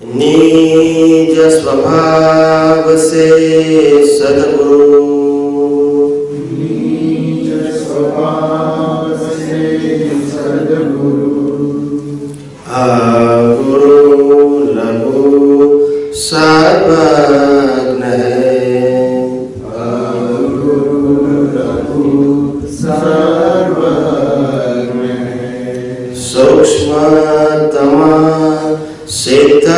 निज स्वभाव से सद्गुरु गुरु लघु सर्वज्ञ है। सूक्ष्मतमा सिद्ध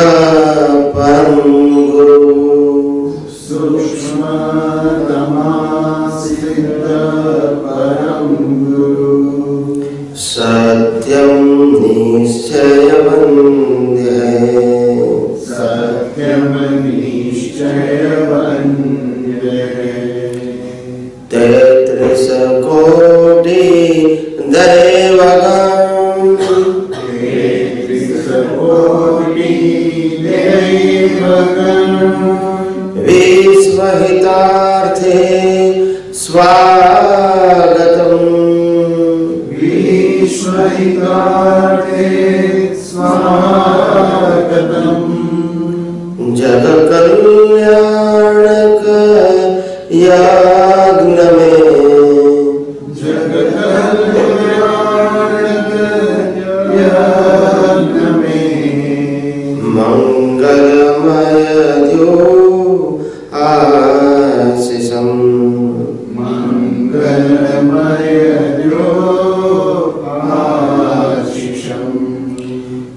परम गुरु सत्यम निश्चय वन्द्य है। तेत्रिस कोटि दैवगण विश्वहितार्थे स्वागतम् जग कल्याणक यज्ञ में मंगलमय द्यो आशीषम्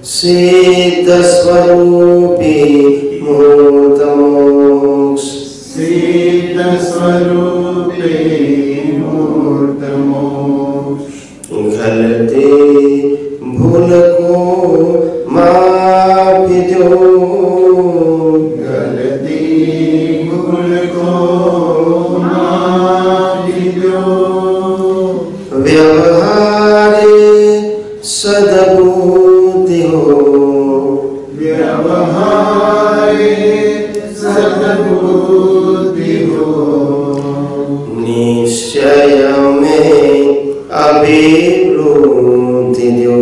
सिद्ध स्वरूपी मूर्तमोक्ष गलती भूल को माफी दो व्यवहारे सद्बुद्धि हो निश्चय में अभिवृद्धि दो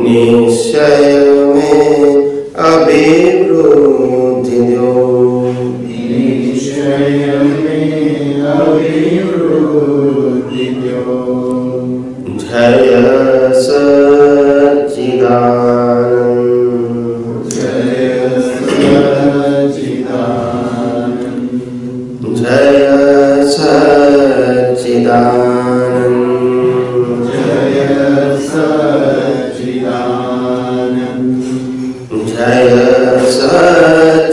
निश्चय में अभिवृद्धि दो जय सच्चिदानंद जय सच्चिदानंद जय सच्चिदानंद जय सच्चिदानंद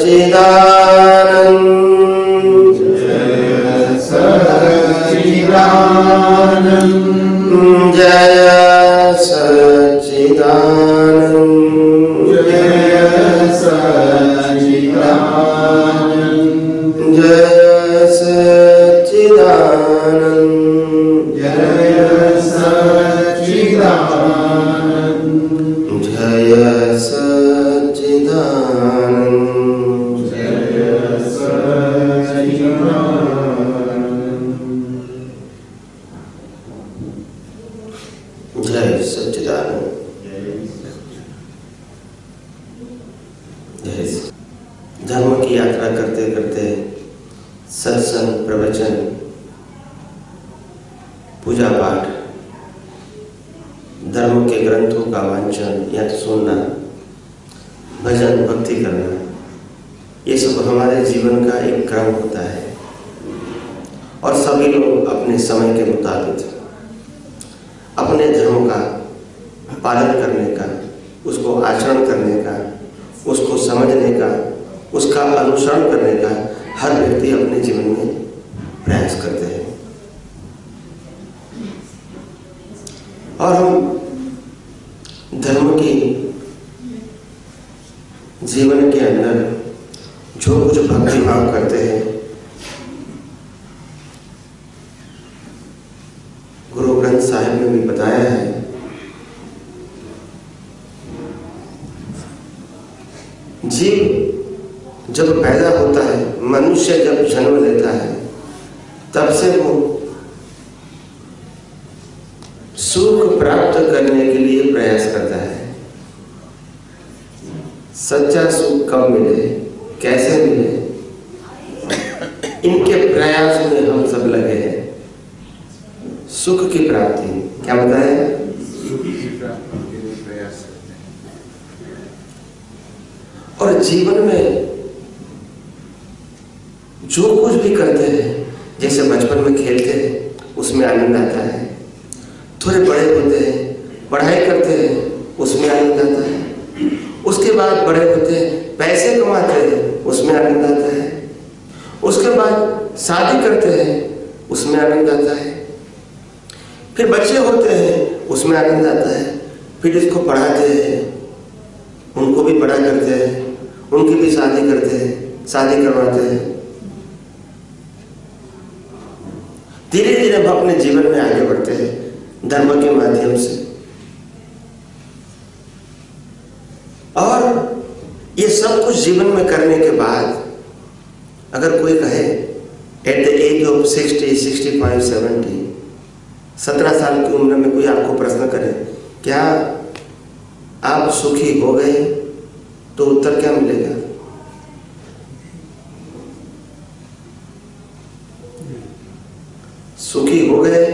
धर्म की यात्रा करते करते सत्संग, प्रवचन, पूजा पाठ, धर्म के ग्रंथों का वांचन या तो सुनना, भजन, भक्ति करना, ये सब हमारे जीवन का एक क्रम होता है। और सभी लोग अपने समय के मुताबिक अपने धर्म का पालन करने का, उसको आचरण करने का, उसको समझने का, उसका अनुसरण करने का हर व्यक्ति अपने जीवन में प्रयास करते हैं। और हम धर्म की जीवन के अंदर जो कुछ भक्ति भाव करते हैं, गुरु ग्रंथ साहिब ने भी बताया है। जीव जब पैदा होता है, मनुष्य जब जन्म लेता है, तब से वो सुख प्राप्त करने के लिए प्रयास करता है। सच्चा सुख कब मिले, कैसे मिले, इनके प्रयास में हम सब लगे हैं। सुख की प्राप्ति, क्या बताया? सुख की प्राप्ति के लिए प्रयास करते हैं। और जीवन में जो कुछ भी करते हैं, जैसे बचपन में खेलते हैं उसमें आनंद आता है, थोड़े बड़े होते हैं पढ़ाई करते हैं उसमें आनंद आता है, उसके बाद बड़े होते हैं पैसे कमाते हैं उसमें आनंद आता है, उसके बाद शादी करते हैं उसमें आनंद आता है, फिर बच्चे होते हैं उसमें आनंद आता है, फिर इसको पढ़ाते हैं, उनको भी बड़ा करते हैं, उनकी भी शादी करते हैं, शादी करवाते हैं। धीरे धीरे हम अपने जीवन में आगे बढ़ते हैं धर्म के माध्यम से। और ये सब कुछ जीवन में करने के बाद अगर कोई कहे एट द एज ऑफ 60, 65, 70, 17 साल की उम्र में कोई आपको प्रश्न करे क्या आप सुखी हो गए, तो उत्तर क्या मिलेगा? सुखी हो गए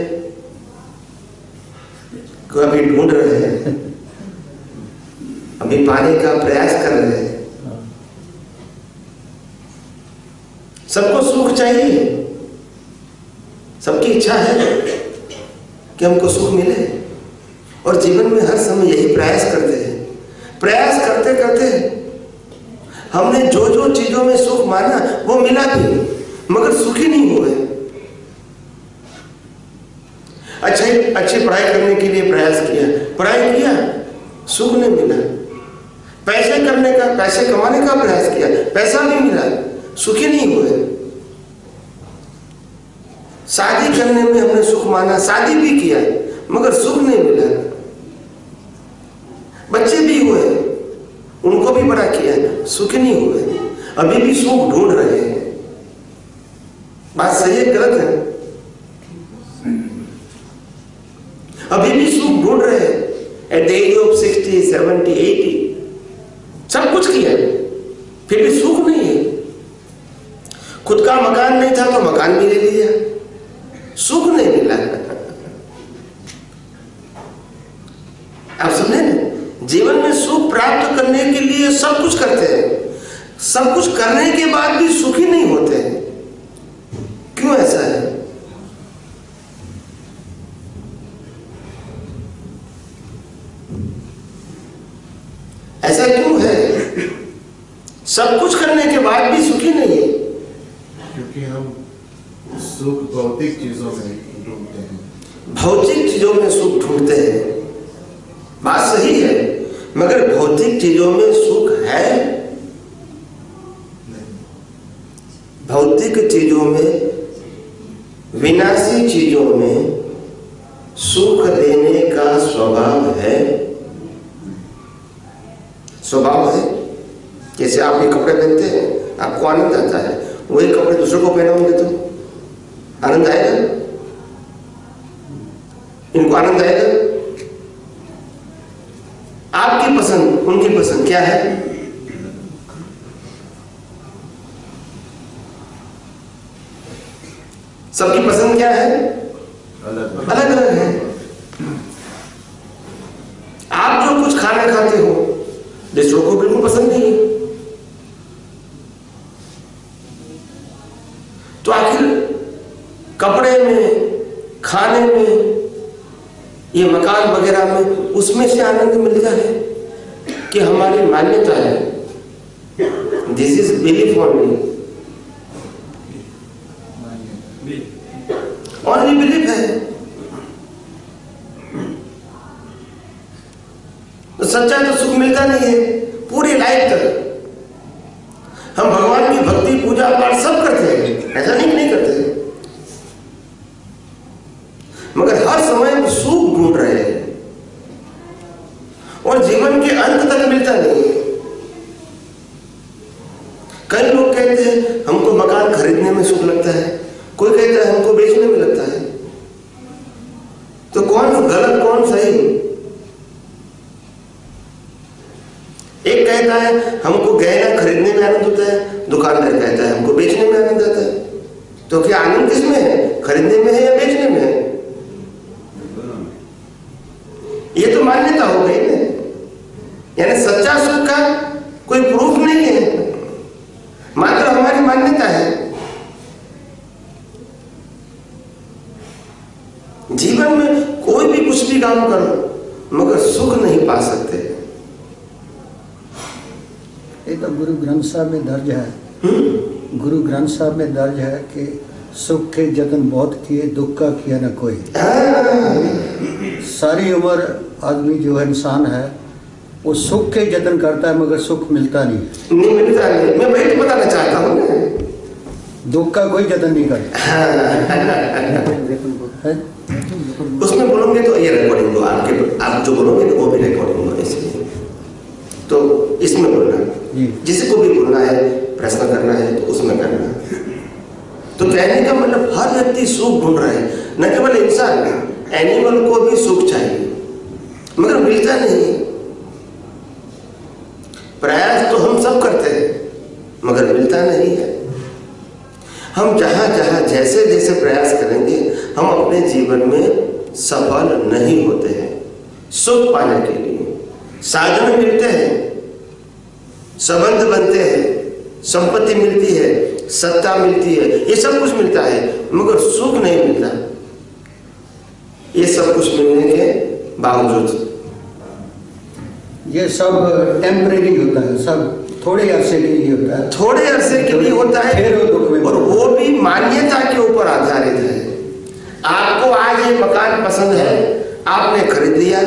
को अभी ढूंढ रहे हैं, अभी पाने का प्रयास कर रहे हैं। सबको सुख चाहिए, सबकी इच्छा है कि हमको सुख मिले, और जीवन में हर समय यही प्रयास करते हैं। प्रयास करते करते हमने जो जो चीजों में सुख माना वो मिला भी, मगर सुखी नहीं हुए। अच्छी पढ़ाई करने के लिए प्रयास किया, पढ़ाई किया, सुख नहीं मिला। पैसे कमाने का प्रयास किया, पैसा नहीं मिला, सुखी नहीं हुए। शादी करने में हमने सुख माना, शादी भी किया, मगर सुख नहीं मिला। बच्चे भी हुए, उनको भी बड़ा किया, सुखी नहीं हुए। अभी भी सुख ढूंढ रहे हैं। बात सही है गलत है? अभी भी सुख ढूंढ रहे हैं। एट द एज ऑफ 60, 70, 80 सब कुछ किया, फिर भी सुख नहीं है। खुद का मकान नहीं था तो मकान भी ले लिया, सुख नहीं मिला। आप समझे ना? जीवन में सुख प्राप्त करने के लिए सब कुछ करते हैं, सब कुछ करने के बाद भी सुखी नहीं होते हैं। क्यों ऐसा है? ऐसा क्यों है? सब कुछ करने के बाद भी सुखी नहीं है। क्योंकि हम सुख भौतिक चीजों में ढूंढते हैं। भौतिक चीजों में सुख ढूंढते हैं, बात सही है, मगर भौतिक चीजों में सुख है? भौतिक चीजों में, विनाशी चीजों में सुख देने का स्वभाव है। स्वभाव है। जैसे आप ये कपड़े पहनते हैं, आपको आनंद आता है, वही कपड़े दूसरों को पहनाओगे तो आनंद आएगा? इनको आनंद आएगा? आपकी पसंद, उनकी पसंद क्या है? सबकी पसंद क्या है? अलग अलग है। आप जो कुछ खाना खाते हो दूसरों को बिल्कुल पसंद नहीं है, तो आखिर कपड़े में, खाने में, ये मकान वगैरह में, उसमें से आनंद मिलता है कि हमारी मान्यता है, this is belief only, only belief है। तो सच्चा तो सुख मिलता नहीं है पूरी लाइफ तक। हम भगवान की भक्ति, पूजा पाठ सब करते हैं, ऐसा नहीं करते, मगर हर समय सुख ढूंढ रहे हैं और जीवन के अंत तक मिलता नहीं है। कई लोग कहते हैं हमको मकान खरीदने में सुख लगता है, कोई कहता है हमको बेचने में लगता है। तो कौन गलत कौन सही? एक कहता है हमको गहना खरीदने में आनंद होता है, दुकानदार कहता है हमको बेचने में आनंद आता है। तो क्या आनंद किस में है, खरीदने में है या बेचने में है? ये तो मान्यता हो गई ना, यानी सच्चा सुख का कोई प्रूफ नहीं है, मात्र हमारी मान्यता है। जीवन में कोई भी कुछ भी काम करो मगर सुख नहीं पा सकते। ये तो गुरु ग्रंथ साहब में दर्ज है, गुरु ग्रंथ साहब में दर्ज है कि सुख के जतन बहुत किए, दुख का किया न कोई। सारी उम्र आदमी जो है इंसान है वो सुख के जतन करता है मगर सुख मिलता नहीं मिलता नहीं। मैं वही तो बताना चाहता हूँ, दुख का कोई जतन नहीं करता। उसमें बोलोगे तो ये रिकॉर्डिंग हो, आप जो बोलोगे तो वो भी रिकॉर्डिंग हो, इसलिए तो इसमें बोलना, जिसे को भी बोलना है, प्रश्न करना है तो उसमें करना। तो कहने का मतलब हर व्यक्ति सुख ढूंढ रहा है, न केवल इंसान, एनिमल को भी सुख चाहिए मगर मिलता नहीं है। प्रयास तो हम सब करते हैं मगर मिलता नहीं है। हम जहां जहां जैसे जैसे प्रयास करेंगे हम अपने जीवन में सफल नहीं होते हैं। सुख पाने के लिए साधन मिलते हैं, संबंध बनते हैं, संपत्ति मिलती है, सत्ता मिलती है, ये सब कुछ मिलता है मगर सुख नहीं मिलता। ये सब कुछ मिलने के बावजूद ये सब टेम्परेरी होता है, सब थोड़े अरसे के लिए होता है, थोड़े अरसे के लिए होता है और वो भी मान्यता के ऊपर आधारित है। आपको आज ये मकान पसंद है, आपने खरीद लिया,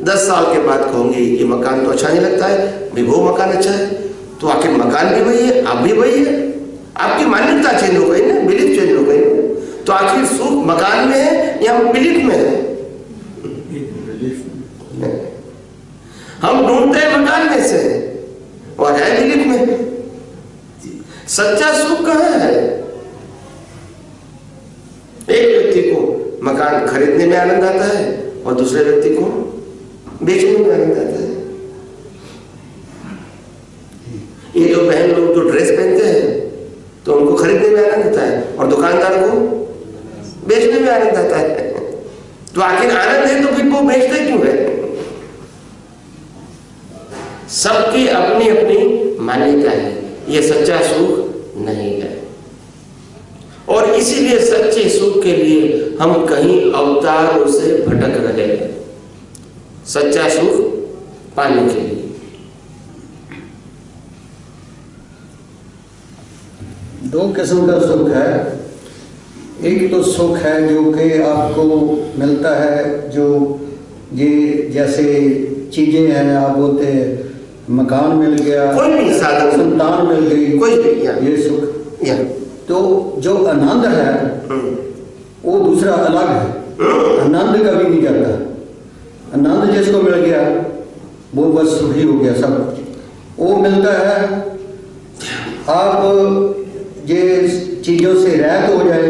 10 साल के बाद कहोगे ये मकान तो अच्छा नहीं लगता है, भी वो मकान अच्छा है। तो आखिर मकान भी वही है, आप भी वही है, आपकी मान्यता चेंज हो गई ना, बिलीफ चेंज हो गई। तो आखिर सुख मकान में है या बिलीफ में है? हम ढूंढते हैं मकान में से और है बिलीफ में। सच्चा सुख कहाँ है? एक व्यक्ति को मकान खरीदने में आनंद आता है और दूसरे व्यक्ति को बेचने में आनंद आता है। ये जो बहन लोग जो ड्रेस पहनते हैं तो उनको खरीदने में आनंद आता है और दुकानदार को बेचने में आनंद आता है। तो आखिर आनंद है तो फिर वो बेचते क्यों है? सबकी अपनी अपनी मान्यता है, ये सच्चा सुख नहीं है। और इसीलिए सच्चे सुख के लिए हम कहीं अवतारों से भटक रहे हैं, सच्चा सुख पाने के लिए। दो किस्म का सुख है। एक तो सुख है जो कि आपको मिलता है, जो ये जैसे चीजें हैं, आप बोलते हैं मकान मिल गया, कोई भी साधन, संतान मिल गई, कोई भी, ये सुख। तो जो आनंद है वो दूसरा अलग है, आनंद कभी नहीं जाता। आनंद जिसको मिल गया वो बस सुखी हो गया सब। वो मिलता है आप ये चीज़ों से रहित हो जाए,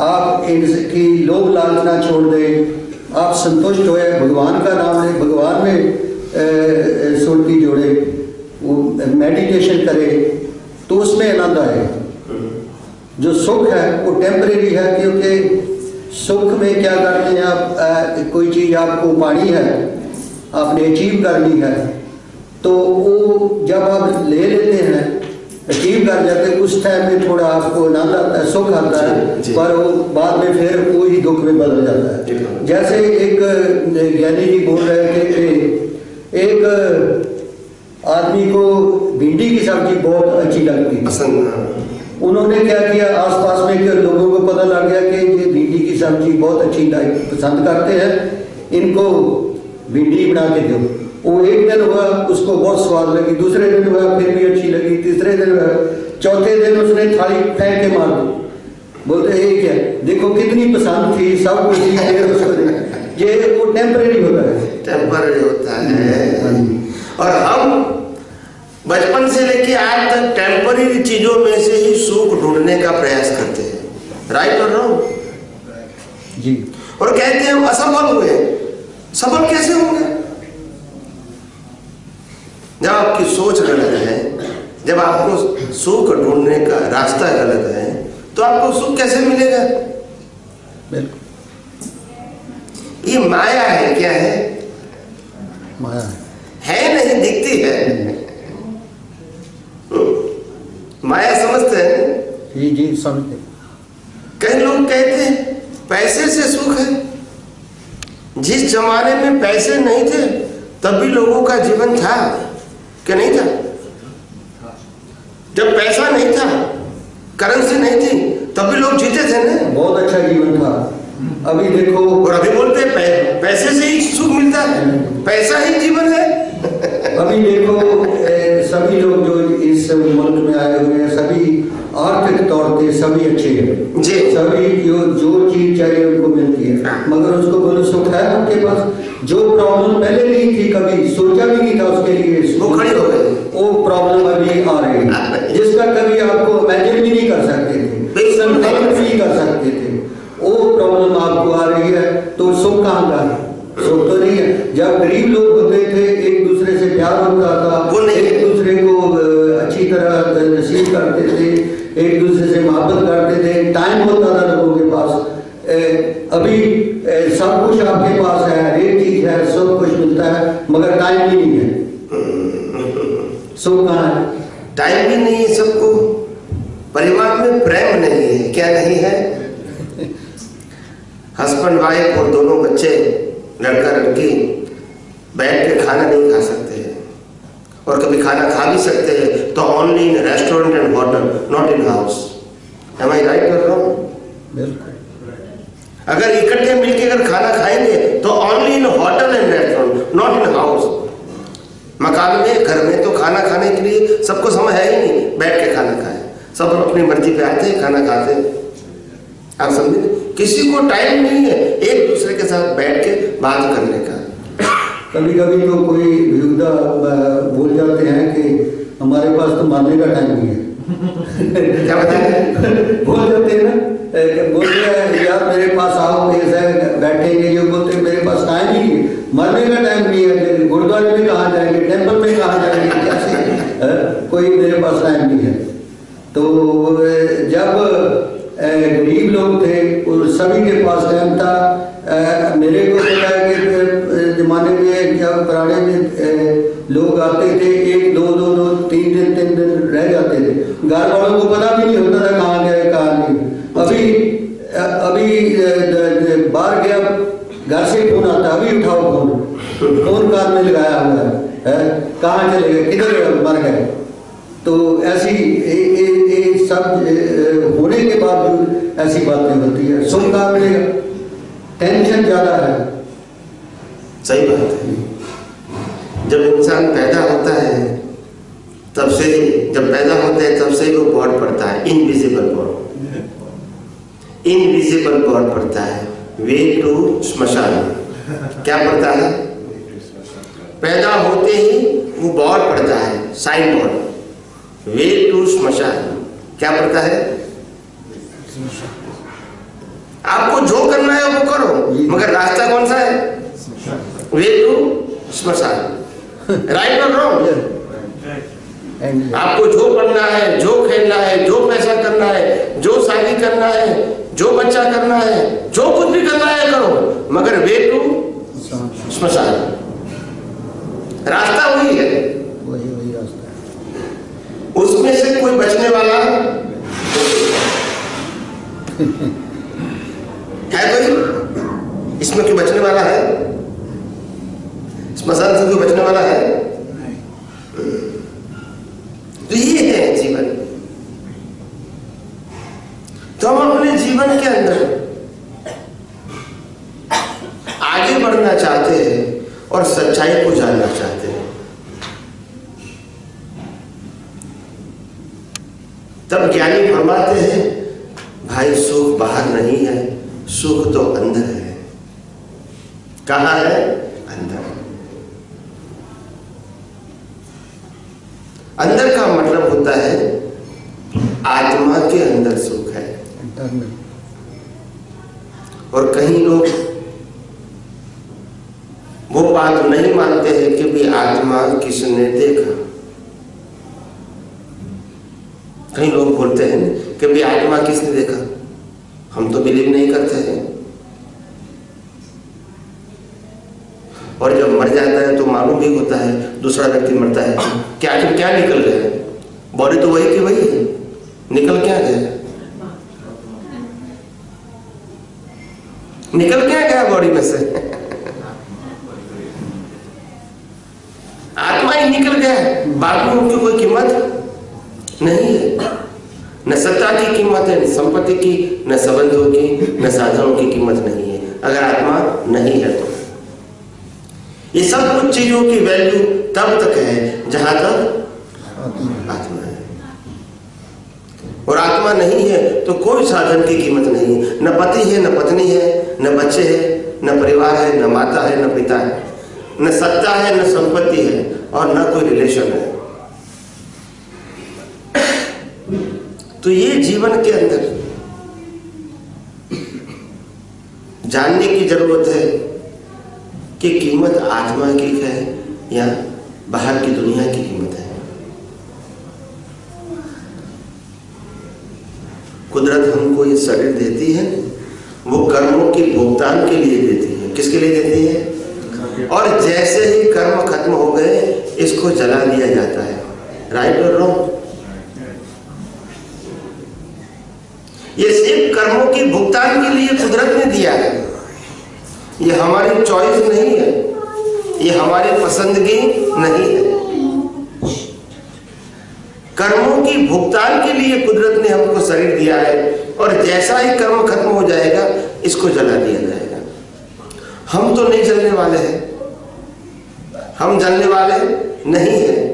आप इनकी लोभ लालना छोड़ दें, आप संतुष्ट होए, भगवान का नाम ले, भगवान में सुरती जोड़े, वो मेडिटेशन करे तो उसमें आनंद आएगा। जो सुख है वो टेम्परेरी है, क्योंकि सुख में क्या करते हैं आप, कोई चीज़ आपको पानी है, आपने अचीव करनी है, तो वो जब आप ले लेते हैं, अचीव कर जाते हैं, उस टाइम में थोड़ा आपको आनंद आता है, सुख आता है, पर वो बाद में फिर वही दुख में बदल जाता है। जैसे एक ज्ञानी जी बोल रहे थे कि एक आदमी को भिंडी की सब्जी बहुत अच्छी लगती पसंद। उन्होंने क्या किया, आसपास में के लोगों को पता लग गया कि ये भिंडी की सब्जी बहुत अच्छी पसंद करते हैं, इनको भिंडी बना के दो। वो एक दिन हुआ, उसको बहुत स्वाद लगी, दूसरे दिन हुआ फिर भी अच्छी लगी, तीसरे दिन हुआ, चौथे दिन उसने थाली फेंक के मार दी। बोलते ये क्या, देखो कितनी पसंद थी, सब कुछ ये वो टेम्परेरी होता है, टेम्परेरी होता है। और हम बचपन से लेके आज तक टेम्परेरी चीजों में से ही सुख ढूंढने का प्रयास करते हैं, राइट और रॉन्ग जी। और कहते हैं हम असफल हुए, सफल कैसे होंगे? जब आपकी सोच गलत है, जब आपको सुख ढूंढने का रास्ता गलत है, तो आपको सुख कैसे मिलेगा? बिल्कुल ये माया है। क्या है? माया है नहीं, दिखती है। माया समझते हैं? जी समझते। कई लोग कहते हैं पैसे से सुख है। जिस जमाने में पैसे नहीं थे तब भी लोगों का जीवन था क्या नहीं था? जब पैसा नहीं था, करेंसी नहीं थी, तब भी लोग जीते थे ना। बहुत अच्छा जीवन था। अभी देखो, और अभी बोलते हैं पैसे से ही सुख मिलता है, पैसा ही जीवन है। अभी देखो सभी लोग जो इस मुल्क में आए हुए हैं, सभी आर्थिक तौर पे सभी अच्छे हैं जी। सभी जो चीज चाहिए उनको मिलती है, मगर उसको बोलो सुख है आपके पास? जो प्रॉब्लम पहले नहीं थी, कभी सोचा भी नहीं था उसके लिए, वो खड़ी हो गई। वो प्रॉब्लम अभी आ रही है जिसका कभी आपको इमेजिन भी नहीं कर सकते थे, संकल्प भी नहीं कर सकते थे, वो प्रॉब्लम आपको आ रही है। तो सुख कहाँ का है? सुख तो नहीं है। जब गरीब लोग होते थे, एक दूसरे से प्यार होता था, एक दूसरे को अच्छी तरह रिसीव करते थे, एक दूसरे से मोहब्बत करते थे, टाइम होता था लोगों के पास। अभी सब कुछ आपके पास है, हर एक चीज है, सब कुछ मिलता है, मगर टाइम भी नहीं है। सुख कहाँ है? टाइम भी नहीं है सबको। परिवार में प्रेम नहीं है। क्या नहीं है? हस्बैंड वाइफ और दोनों बच्चे, लड़का लड़की बैठ के खाना नहीं खा सकते हैं, और कभी खाना खा भी सकते हैं तो only in restaurant and hotel, not in house. Am I right कर रहा हूं? बिल्कुल। अगर इकट्ठे मिलकर अगर खाना खाएंगे तो only in hotel and restaurant, not in house. मकान में, घर में तो खाना खाने के लिए सबको समय है ही नहीं बैठ के खाना खाए। सब अपनी मर्जी पे आते हैं, खाना खाते हैं। आप समझे? किसी को टाइम नहीं है एक दूसरे के साथ बैठ के बात करने का। कभी कभी तो कोई विरुद्धा बोल जाते हैं कि हमारे पास तो मारने का टाइम नहीं है। क्या बताएं? बोल जाते हैं ना, बोलते हैं यार मेरे पास आओ, ऐसे बैठेंगे, जो बोलते हैं मेरे पास टाइम ही नहीं है, मरने का टाइम नहीं है, गुरुद्वारे में कहाँ जाएंगे, टेम्पल में कहाँ जाएंगे, कैसे कोई मेरे पास टाइम नहीं है। तो जब गरीब लोग थे और सभी के पास टाइम था। मेरे को पता है कि जमाने में क्या पुराने में लोग आते थे, एक दो तीन दिन रह जाते थे, घर वालों को पता भी नहीं होता था कहाँ गए कहाँ नहीं। अभी बाहर गया, घर से फोन आता, अभी उठाओ फोन कार में लगाया हुआ है, कहाँ चले गए, किधर मर गए। तो ऐसी सब होने के बाद ऐसी बातें होती है। सुख कहाँ मिलेगा? टेंशन ज्यादा है। सही बात है। जब इंसान पैदा होता है तब से, जब पैदा होता है तब से ही वो बॉड पड़ता है, इनविजिबल बॉड। इनविजिबल बॉड पड़ता है, वे टू श्मशान। क्या पड़ता है? पैदा होते ही वो बॉड पड़ता है, साइन बॉड, वे टू श्मशान। क्या पड़ता है? आपको जो करना है वो करो, मगर रास्ता कौन सा है? वे टू श्मशान। राइट और रॉन्ग? आपको जो पढ़ना है, जो खेलना है, जो पैसा करना है, जो शादी करना है, जो बच्चा करना है, जो कुछ भी करना है करो, मगर वे टू श्मशान। रास्ता वही है, वही रास्ता है। उसमें से कोई बचने वाला है? कोई इसमें कोई बचने वाला है? श्मशान से कोई बचने वाला है? तो ये है जीवन। तो हम अपने जीवन के अंदर आगे बढ़ना चाहते हैं और सच्चाई को जानना चाहते हैं, तब ज्ञानी फरमाते हैं भाई सुख बाहर नहीं है, सुख तो अंदर है। कहाँ है? अंदर। अंदर का मतलब होता है आत्मा के अंदर सुख है। और कहीं लोग वो बात नहीं मानते हैं कि भी आत्मा किसने देखा। कई लोग बोलते हैं कि भी आत्मा किसने देखा, हम तो बिलीव नहीं करते हैं। और जब मर जाता है तो मालूम भी होता है दूसरा व्यक्ति मरता है कि आखिर क्या निकल गया है, बॉडी तो वही की वही है, निकल क्या गया, निकल क्या गया बॉडी में से आत्मा ही निकल गया, बाद में उनकी कोई कीमत नहीं है। न सत्ता की कीमत है, न संपत्ति की, न संबंधों की, न साधनों की कीमत नहीं है अगर आत्मा नहीं है तो। ये सब कुछ चीजों की वैल्यू तब तक है जहां तक आत्मा है, और आत्मा नहीं है तो कोई साधन की कीमत नहीं है। न पति है, न पत्नी है, न बच्चे है, न परिवार है, न माता है, न पिता है, न सत्ता है, न संपत्ति है, और न कोई रिलेशन है। तो ये जीवन के अंदर जानने की जरूरत है कि कीमत आत्मा की है या बाहर की दुनिया की कीमत है। कुदरत हमको ये शरीर देती है, वो कर्मों के भुगतान के लिए देती है। किसके लिए देती है? और जैसे ही कर्म खत्म हो गए इसको जला दिया जाता है। राइट और रॉन्ग? ये सिर्फ कर्मों के भुगतान के लिए कुदरत ने दिया है, ये हमारी चॉइस नहीं है, ये हमारी पसंदगी नहीं है। कर्मों की भुगतान के लिए कुदरत ने हमको शरीर दिया है, और जैसा ही कर्म खत्म हो जाएगा इसको जला दिया जाएगा। हम तो नहीं जलने वाले हैं, हम जलने वाले नहीं हैं।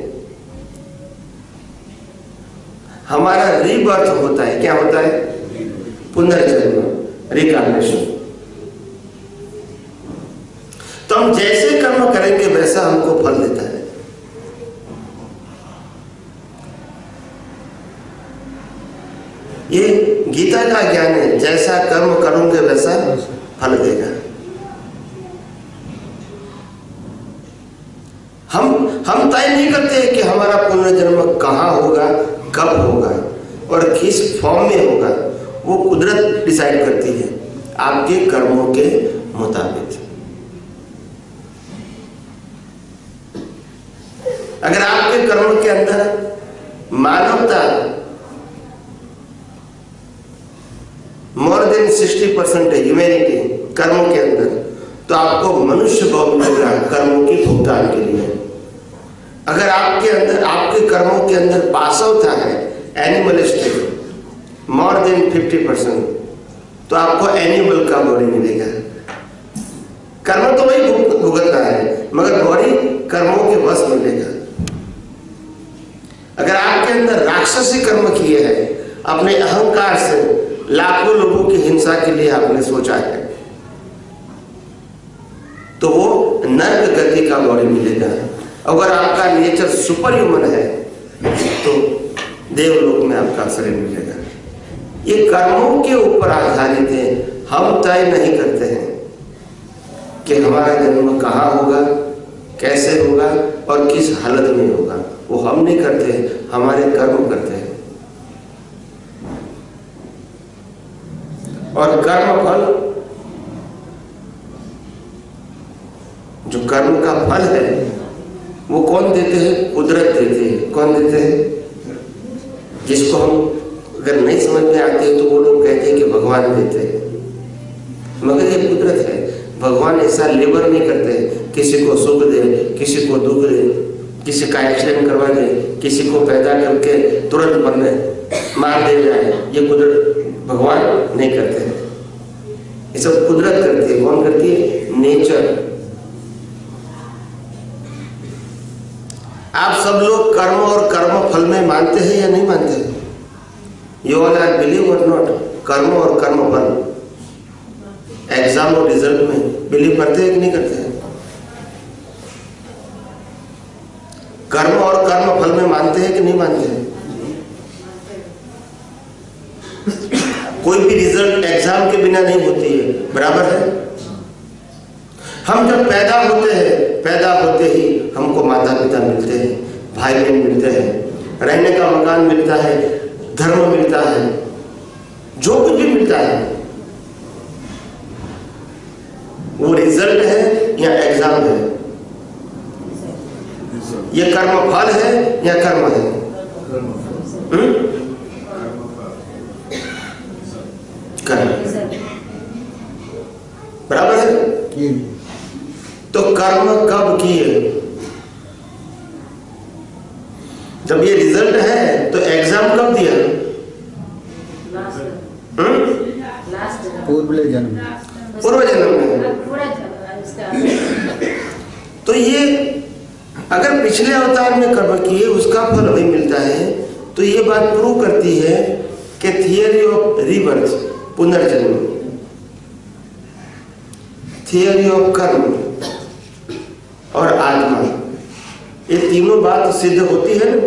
हमारा रीबर्थ होता है। क्या होता है? पुनर्जन्म, रिकार्नेशन। तो हम जैसे कर्म करेंगे वैसा हमको फल देता है। ये गीता का ज्ञान है, जैसा कर्म करोगे वैसा फल देगा। हम तय नहीं करते कि हमारा पुनर्जन्म कहाँ होगा, कब होगा और किस फॉर्म में होगा। वो कुदरत डिसाइड करती है आपके कर्मों के मुताबिक। अगर आपके कर्म के अंदर मानवता मोर देन 60% है, ह्यूमैनिटी कर्मों के अंदर, तो आपको मनुष्य भाव मिलेगा कर्मों की भुगतान के लिए। अगर आपके अंदर, आपके कर्मों के अंदर पासवता है, एनिमलिस्टिक मोर देन 50%, तो आपको एनिमल का बॉडी मिलेगा। कर्म तो वही भुगतना है, मगर बॉडी कर्मों के वश मिलेगा। अगर आपके अंदर राक्षसी कर्म किए हैं, अपने अहंकार से लाखों लोगों की हिंसा के लिए आपने सोचा है, तो वो नर्क गति का बॉडी मिलेगा। अगर आपका नेचर सुपर ह्यूमन है तो देवलोक में आपका शरीर मिलेगा। ये कर्मों के ऊपर आधारित है। हम तय नहीं करते हैं कि हमारा जन्म कहाँ होगा, कैसे होगा और किस हालत में होगा। वो हम नहीं करते, हमारे कर्म करते हैं। और कर्म फल, जो कर्म का फल है वो कौन देते हैं? कुदरत देते हैं। कौन देते हैं? जिसको हम अगर नहीं समझ में आते हैं तो वो लोग कहते हैं कि भगवान देते हैं, मगर ये कुदरत है। भगवान ऐसा लेबर नहीं करते, किसी को सुख दे, किसी को दुख दे, किसी का एक्सीडेंट करवा दे, किसी को पैदा करके तुरंत मरने मार दे जाए। ये कुदरत भगवान नहीं करते हैं, ये सब कुदरत करती है। कौन करती है? नेचर। आप सब लोग कर्म और कर्म फल में मानते हैं या नहीं मानते हैं? यू ऑल आर बिलीव और नॉट? कर्म और कर्म फल एग्जाम और रिजल्ट में बिलीव करते हैं कि नहीं करते हैं? कर्म और कर्म फल में मानते हैं कि नहीं मानते हैं? कोई भी रिजल्ट एग्जाम के बिना नहीं होती है, बराबर है। हम जब पैदा होते हैं, पैदा होते ही हमको माता पिता मिलते हैं, भाई बहन मिलते हैं, रहने का मकान मिलता है, धर्म मिलता है, जो कुछ भी मिलता है वो रिजल्ट है या एग्जाम है? ये कर्म फल है या कर्म है? कर्म बराबर है। तो कर्म कब किए? जब ये रिजल्ट है तो एग्जाम कब दिया? पूर्व जन्म में। तो ये अगर पिछले अवतार में कर्म किए उसका फल नहीं मिलता है, तो ये बात प्रूव करती है कि थियरी ऑफ रीबर्थ, पुनर्जन्म, थियरी ऑफ कर्म और आत्मा, ये तीनों बात सिद्ध होती है ना?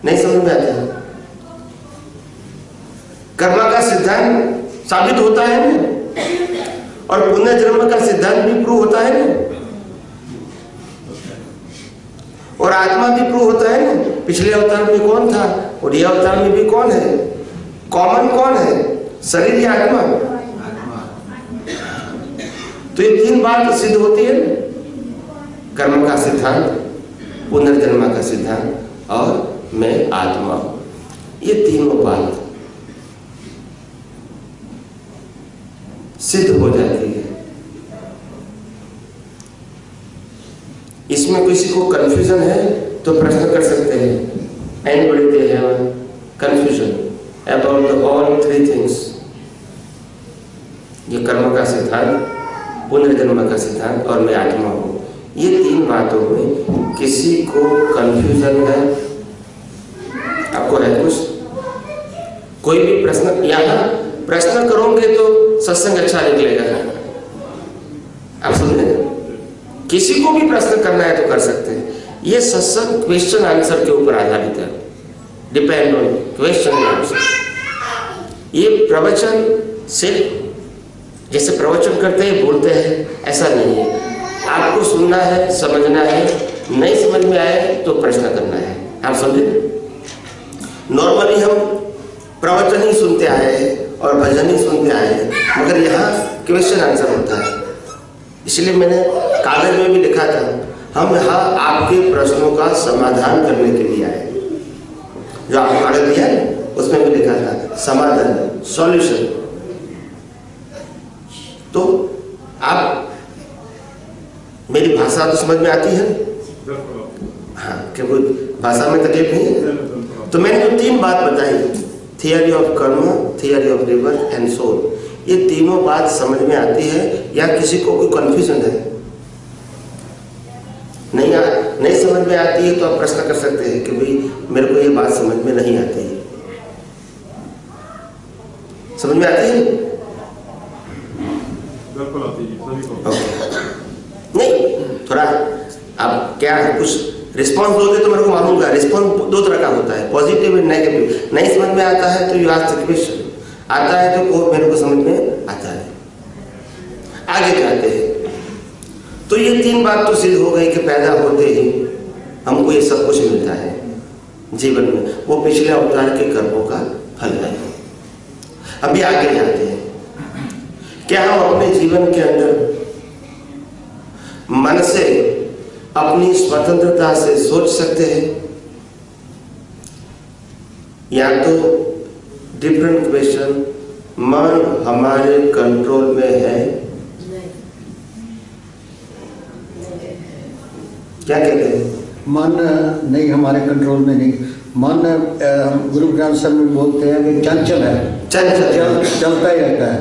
नहीं समझ में आता है? कर्म का सिद्धांत साबित होता है ना, और पुनर्जन्म का सिद्धांत भी प्रूव होता है ना, और आत्मा भी प्रूव होता है ना। पिछले अवतार में कौन था और ये अवतार में भी कौन है? कॉमन कौन है, शरीर या आत्मा? तो ये तीन बात सिद्ध होती है ना, कर्म का सिद्धांत, पुनर्जन्म का सिद्धांत और मैं आत्मा हूं। ये तीनों बात सिद्ध हो जाती है। इसमें किसी को कंफ्यूजन है तो प्रश्न कर सकते हैं। Anybody they have confusion about the all three things? ये कर्म का सिद्धांत, पुनर्जन्म का सिद्धांत और मैं आत्मा हूं, ये तीन बातों में किसी को कंफ्यूजन है? आपको है कुछ? कोई भी प्रश्न? यहाँ प्रश्न करोगे तो सत्संग अच्छा निकलेगा। आप समझे? किसी को भी प्रश्न करना है तो कर सकते हैं। ये सत्संग क्वेश्चन आंसर के ऊपर आधारित है, डिपेंड ऑन क्वेश्चन आंसर। ये प्रवचन सिर्फ जैसे प्रवचन करते हैं बोलते हैं ऐसा नहीं है। आपको सुनना है, समझना है, नहीं समझ में आए तो प्रश्न करना है। आप समझे? नॉर्मली हम प्रवचन ही सुनते आए हैं और भजन ही सुनते आए हैं, मगर यहाँ क्वेश्चन आंसर होता है। इसलिए मैंने कागज में भी लिखा था, हम यहाँ आपके प्रश्नों का समाधान करने के लिए आए। जो आपको कागज दिया है उसमें भी लिखा था समाधान, सॉल्यूशन। तो आप मेरी भाषा तो समझ में आती है? हाँ, क्या कोई भाषा में तकलीफ नहीं है? तो मैंने जो तीन बात बताई, theory of karma, theory of rebirth and soul, ये तीनों बात समझ में आती है या किसी को कोई कंफ्यूजन है? नहीं समझ में आती है तो आप प्रश्न कर सकते हैं कि भाई मेरे को ये बात समझ में नहीं आती है। समझ में आती है? बिल्कुल आती है सभी को। नहीं, थोड़ा आप क्या है, कुछ रिस्पॉन्स दोगे तो मेरे को मालूम होगा। रिस्पॉन्स दो तरह का होता है, पॉजिटिव एंड नेगेटिव। नहीं समझ में आता है तो यू आस्क द क्वेश्चन, आता है तो मेरे को समझ में आता है, आगे जाते हैं। तो ये तीन बात तो सिद्ध हो गई कि पैदा होते ही हमको ये सब कुछ मिलता है जीवन में, वो पिछले अवतार के कर्मों का फल है। अभी आगे जाते हैं। क्या हम अपने जीवन के अंदर मन से अपनी स्वतंत्रता से सोच सकते हैं? या तो डिफरेंट क्वेश्चन, मन हमारे कंट्रोल में है? क्या कहते हैं? मन नहीं, हमारे कंट्रोल में नहीं। मन गुरु ग्रंथ साहब में बोलते हैं कि चंचल है, चलता ही रहता है।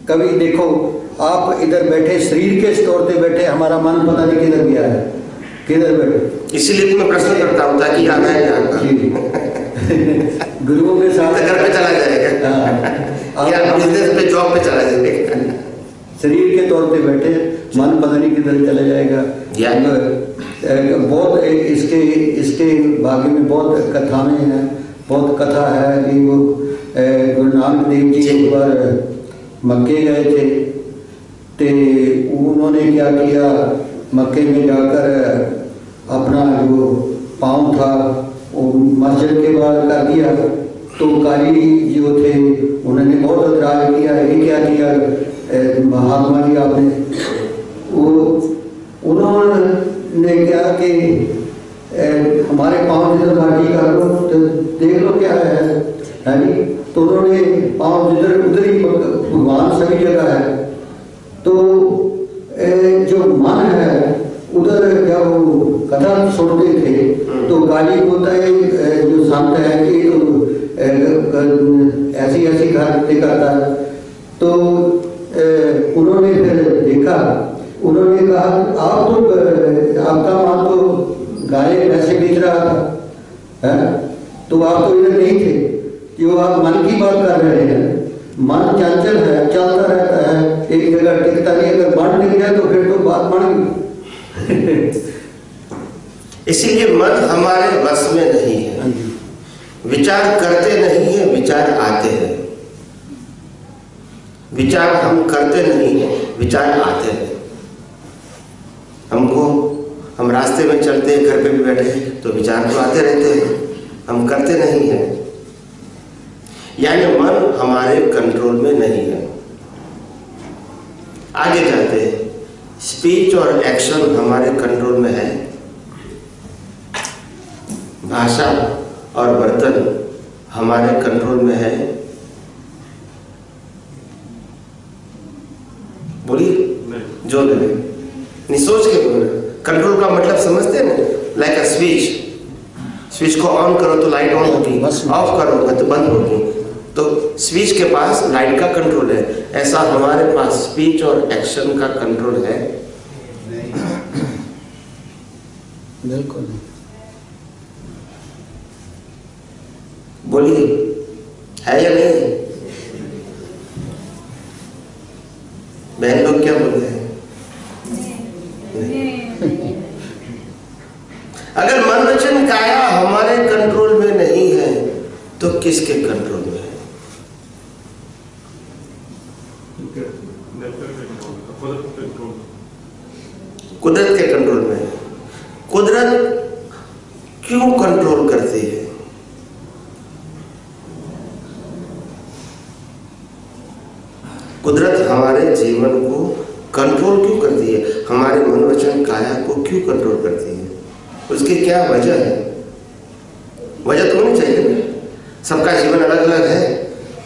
कभी देखो आप इधर बैठे, शरीर के तौर पे बैठे, हमारा मन पता नहीं किधर गया है, किधर बैठे। इसीलिए मैं प्रश्न करता हूँ ताकि याद आए गुरुओं के साथ घर पे चला जाएगा या बिजनेस पे, जॉब पे चला जाएगा। शरीर के तौर पे बैठे, मन पता नहीं किधर चला जाएगा। बहुत इसके भाग्य में बहुत कथाएं हैं, बहुत कथा है कि वो गुरु नानक देव जी एक बार मक्के गए थे तो उन्होंने क्या किया, मक्के में जाकर अपना जो पाँव था वो मस्जिद के बाहर कर दिया। तो काली जो थे उन्होंने बहुत एतराज़ किया, ये क्या किया महात्मा जी आपने। वो उन्होंने क्या कि हमारे पाँव जिधर मर्जी कर लो, तो देख लो क्या है जी। तो उन्होंने पाँव जिधर उधर ही, भगवान सभी जगह है। तो जो मन है उधर जब वो कथा सुनते थे तो काली होता है जो संत है कि ऐसी ऐसी घात करता है। तो उन्होंने फिर देखा, उन्होंने कहा आप तो आपका मन तो गाय वैसे बेच रहा था है, तो आप तो इधर नहीं थे, जो आप मन की बात कर रहे हैं। मन चंचल है, चलता रहता है, एक जगह टिकता नहीं। अगर मन टिक जाए तो फिर तो बात बन गई। इसीलिए मन हमारे वश में नहीं है। विचार करते नहीं है, विचार आते हैं। विचार हम करते नहीं है, विचार आते हैं। हम रास्ते में चलते हैं, घर पे भी बैठे तो विचार तो आते रहते हैं, हम करते नहीं हैं। यानी मन हमारे कंट्रोल में नहीं है। आगे जाते हैं, स्पीच और एक्शन हमारे कंट्रोल में है। भाषा और बर्तन हमारे कंट्रोल में है। बोलिए जो लगे, नहीं सोच के बोलना। कंट्रोल का मतलब समझते हैं ना, लाइक अ स्विच को ऑन करो तो लाइट ऑन होगी, ऑफ करो तो बंद होगी। तो स्विच के पास लाइट का कंट्रोल है, ऐसा हमारे पास स्पीच और एक्शन का कंट्रोल है। बिल्कुल। बोलिए है या नहीं? बहन लोग क्या बोल रहे हैं? अगर मन वचन काया हमारे कंट्रोल में नहीं है तो किसके कंट्रोल में है? कुदरत के कंट्रोल में है। कुदरत क्यों कंट्रोल करती है? कुदरत हमारे जीवन को कंट्रोल क्यों करती है? हमारे मन वचन काया को क्यों कंट्रोल करती है? उसकी क्या वजह है? वजह तो होनी चाहिए ना। सबका जीवन अलग अलग है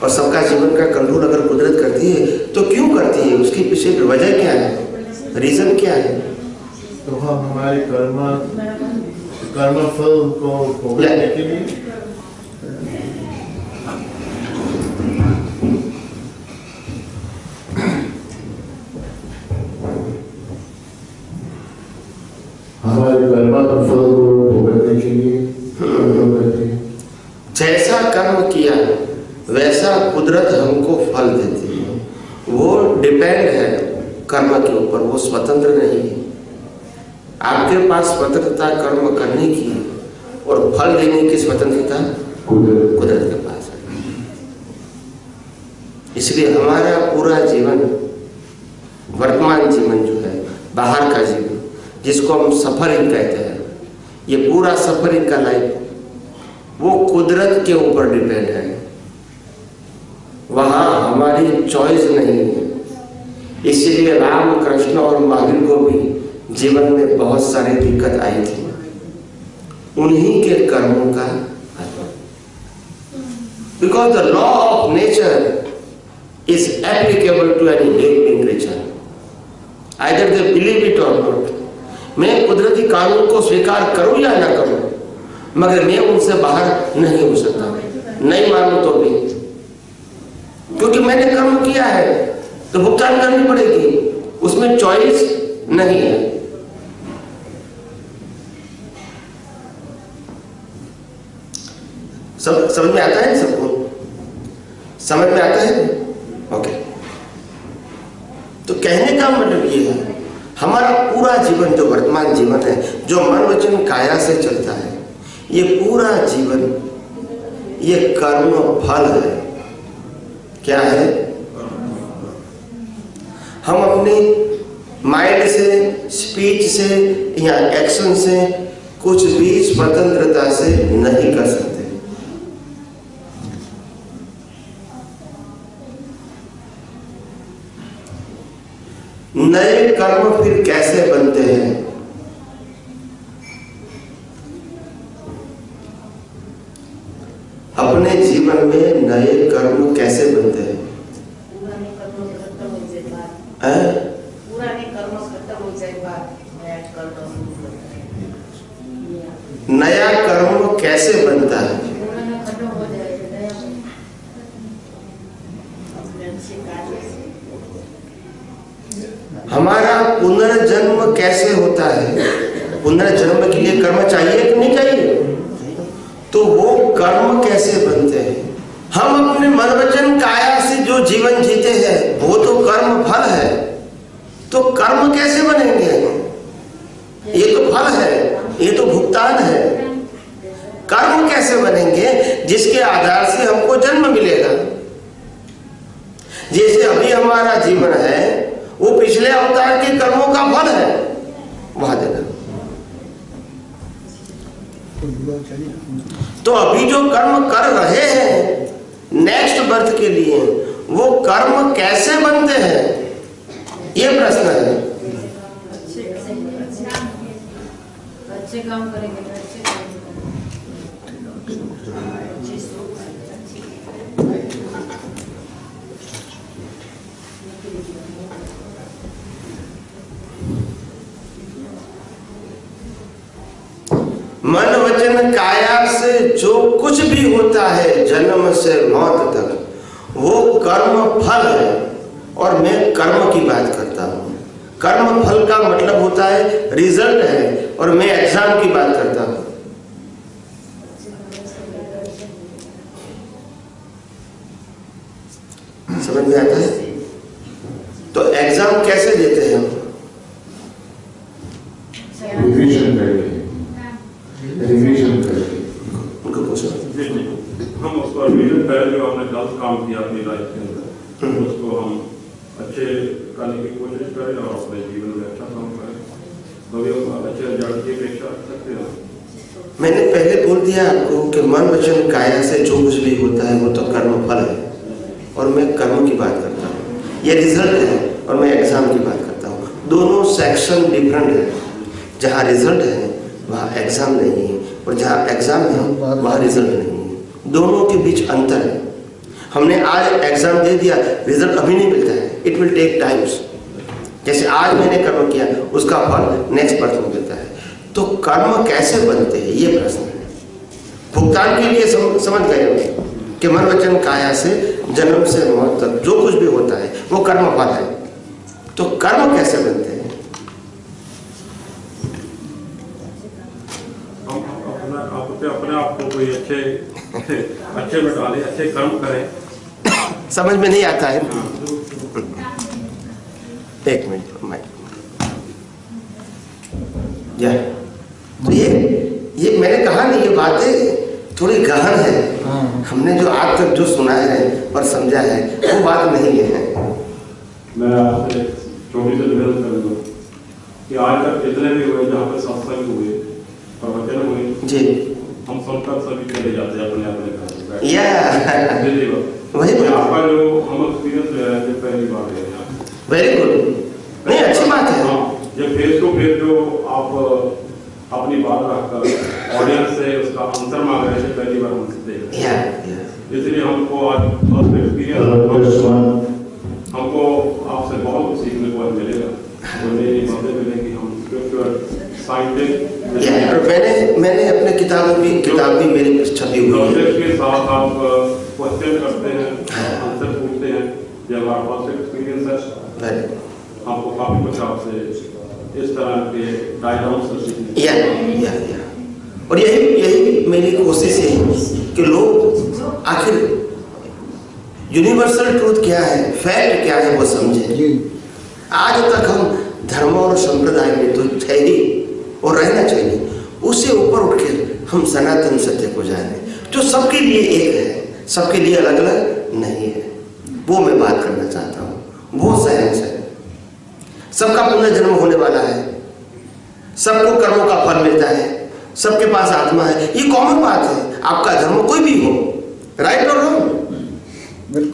और सबका जीवन का कंट्रोल अगर कुदरत करती है तो क्यों करती है? उसकी पीछे वजह क्या है, रीजन क्या है? तो हम हमारे कर्म फल को भोगने के लिए जैसा कर्म किया वैसा कुदरत हमको फल देती है। वो डिपेंड है कर्म के ऊपर, वो स्वतंत्र नहीं है। आपके पास स्वतंत्रता कर्म करने की और फल देने की स्वतंत्रता कुदरत के पास है। इसलिए हमारा पूरा जीवन, वर्तमान जीवन जो है, बाहर का जीवन जिसको हम सफरिंग कहते हैं, ये पूरा सफरिंग का लाइफ वो कुदरत के ऊपर डिपेंड है। वहां हमारी चॉइस नहीं है। इसीलिए राम, कृष्ण और महावीर को भी जीवन में बहुत सारी दिक्कत आई थी, उन्हीं के कर्मों का। Because the law of nature is applicable to any living creature, either they believe it or not. मैं कुदरती कानून को स्वीकार करूं या ना करूं, मगर मैं उनसे बाहर नहीं हो सकता, नहीं मानूं तो भी, क्योंकि मैंने कर्म किया है तो भुगतान करनी पड़ेगी, उसमें चॉइस नहीं है। सब समझ में आता है? सबको समझ में आता है? ओके। तो कहने का मतलब ये है, हमारा पूरा जीवन जो वर्तमान जीवन है, जो मन वचन काया से चलता है, ये पूरा जीवन ये कर्म फल है। क्या है? हम अपने माइंड से, स्पीच से या एक्शन से कुछ भी स्वतंत्रता से नहीं कर सकते। नए कर्म फिर कैसे बनते हैं? अपने जीवन में नए कर्म कैसे बनते हैं? नया कर्म कैसे बनता है? हमारा पुनर्जन्म कैसे होता है? पुनर्जन्म के लिए कर्म चाहिए कि नहीं चाहिए? तो वो कर्म कैसे बनते हैं? हम अपने मन वचन काया से जो जीवन जीते हैं वो तो कर्म फल है, तो कर्म कैसे बनेंगे? ये तो फल है, ये तो भुगतान है। कर्म कैसे बनेंगे जिसके आधार से हमको जन्म मिलेगा? जैसे अभी हमारा जीवन है वो पिछले अवतार के कर्मों का फल है, वहां देना। तो अभी जो कर्म कर रहे हैं नेक्स्ट बर्थ के लिए, वो कर्म कैसे बनते हैं? ये प्रश्न है। अच्छे काम करेंगे तो अच्छे मन वचन काया से जो कुछ भी होता है जन्म से मौत तक, वो कर्म फल है। और मैं कर्म की बात करता हूँ। कर्म फल का मतलब होता है रिजल्ट है, और मैं एग्जाम की बात करता हूँ। समझ में आता है? तो एग्जाम कैसे देते हैं? रिवीजन करके, रिवीजन करके। उनको पूछो। हम उसको रिवीजन करें जो हमने गलत काम किया अपनी लाइफ के अंदर, उसको हम अच्छे करने की कोशिश करें और अपने जीवन में अच्छा काम करें, तो भी हम अच्छे रिजल्ट की अपेक्षा कर सकते हैं। मैंने पहले बोल दिया आपको कि मन वचन काया से जो कुछ भी होता है वो तो कर्म फल है, और मैं कर्म की बात करता हूँ। ये रिजल्ट है और मैं एग्जाम की बात करता हूँ। दोनों सेक्शन डिफरेंट है। जहाँ रिजल्ट है वहाँ एग्जाम नहीं है, और जहाँ एग्जाम है वहाँ रिजल्ट नहीं है। दोनों के बीच अंतर है। हमने आज एग्जाम दे दिया, रिजल्ट अभी नहीं मिलता है, इट विल टेक टाइम्स। जैसे आज मैंने कर्म किया उसका फल नेक्स्ट बर्थ में मिलता है। तो कर्म कैसे बनते हैं ये प्रश्न है। भुगतान के लिए समझ गए हम कि मन वचन काया से जन्म से मौत तक जो कुछ भी होता है वो कर्म फल है। तो कर्म कैसे बनते हैं? अपने आप को कोई अच्छे में डाले, अच्छे कर्म करें। समझ में नहीं आता है। एक मिनट माइक। तो ये मैंने कहा नहीं, ये बातें थोड़ी गहन है। हमने जो आज तक जो सुना है और समझा है वो बात नहीं है। मैं आपसे छोटी सी निवेदन करूँगा कि आज तक जितने भी हुए जहाँ पे सत्संग हुए, प्रवचन हुए जी, हम सुनकर सभी चले जाते हैं अपने अपने घर। वही आपका जो हम एक्सपीरियंस ले रहे हैं पहली बार है। वेरी गुड, नहीं अच्छी बात है। जब फेस टू फेस जो आप अपनी बात रखकर ऑडियंस से उसका आंसर मांग रहे थे, पहली बार हम देख रहे हैं। इसलिए हमको आज फर्स्ट एक्सपीरियंस, हमको आपसे बहुत कुछ सीखने को मिलेगा। नई बातें मिलेंगी, हम स्पिरिचुअल साइंटिस्ट मैंने अपने किताब भी मेरी छपी हुई है। के साथ आप क्वेश्चन करते हैं, आंसर पूछते हैं। जब हमारा फर्स्ट एक्सपीरियंस है, आपको काफी कुछ आपसे इस तरह के डायग्राम से सीखने। और यही मेरी कोशिश है कि लोग आखिर यूनिवर्सल ट्रूथ क्या है, फैक्ट क्या है वो समझें। आज तक हम धर्म और संप्रदाय में तो है ही और रहना चाहिए, उससे ऊपर उठ के हम सनातन सत्य को जाने जो सबके लिए एक है, सबके लिए अलग अलग नहीं है। वो मैं बात करना चाहता हूँ। वो साइंस है, सबका पुनर्जन्म होने वाला है, सबको कर्मों का फल मिलता है, सबके पास आत्मा है, ये कॉमन बात है, आपका धर्म कोई भी हो, राइट और रॉन्ग।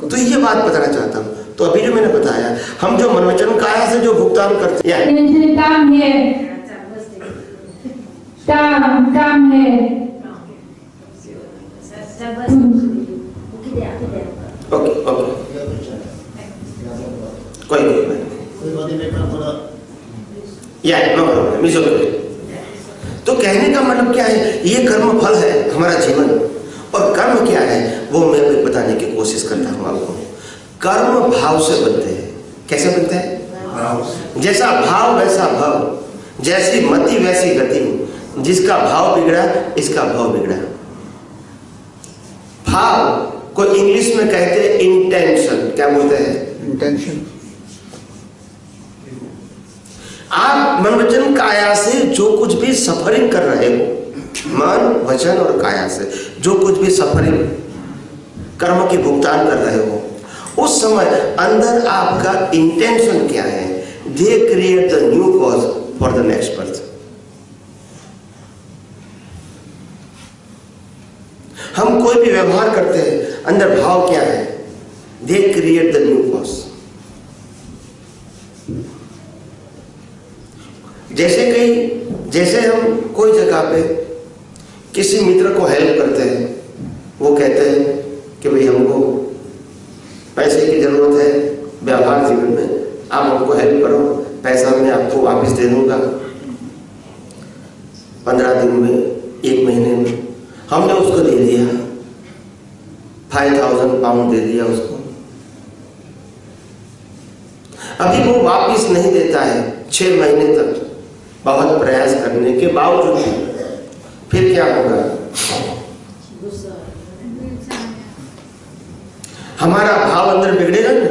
तो ये बात बताना चाहता हूँ। तो अभी जो मैंने बताया, हम जो मनोवचन काया से जो भुगतान करते हैं, काम है, काम है, ओके ओके, कोई नहीं, या नो प्रॉब्लम, इट्स ओके। तो कहने का मतलब क्या है, ये कर्म फल है हमारा जीवन, और कर्म क्या है वो मैं अभी बताने की कोशिश करता हूँ आपको। कर्म भाव से बनते हैं। कैसे बनते हैं? जैसा भाव वैसा भाव, जैसी मति वैसी गति। जिसका भाव बिगड़ा इसका भाव बिगड़ा। भाव को इंग्लिश में कहते हैं इंटेंशन। क्या बोलते हैं? इंटेंशन। आप मन वचन काया से जो कुछ भी सफरिंग कर रहे हो, मन वचन और काया से जो कुछ भी सफरिंग कर्म की भुगतान कर रहे हो, उस समय अंदर आपका इंटेंशन क्या है? They create the new cause for the next birth. हम कोई भी व्यवहार करते हैं, अंदर भाव क्या है? They create the new cause. जैसे हम कोई जगह पे किसी मित्र को हेल्प करते हैं, वो कहते हैं कि भाई हमको पैसे की जरूरत है व्यवहार जीवन में, आप हमको हेल्प करो, पैसा मैं आपको वापस दे दूंगा 15 दिन में, 1 महीने में। हमने उसको दे दिया 5000 पाउंड दे दिया उसको। अभी वो वापस नहीं देता है 6 महीने तक, बहुत प्रयास करने के बावजूद। फिर क्या होगा? हमारा भाव अंदर बिगड़ेगा ना।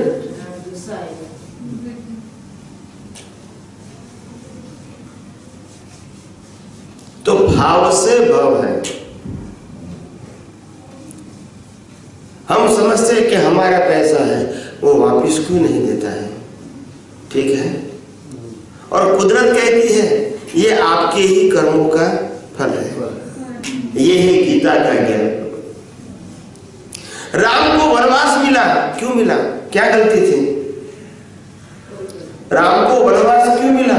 तो भाव से भाव है। हम समझते हैं कि हमारा पैसा है, वो वापिस क्यों नहीं देता है? ठीक है, और कुदरत कहती है ये आपके ही कर्मों का फल है। ये है गीता का ज्ञान। राम को वनवास मिला, क्यों मिला? क्या गलती थी? राम को वनवास क्यों मिला?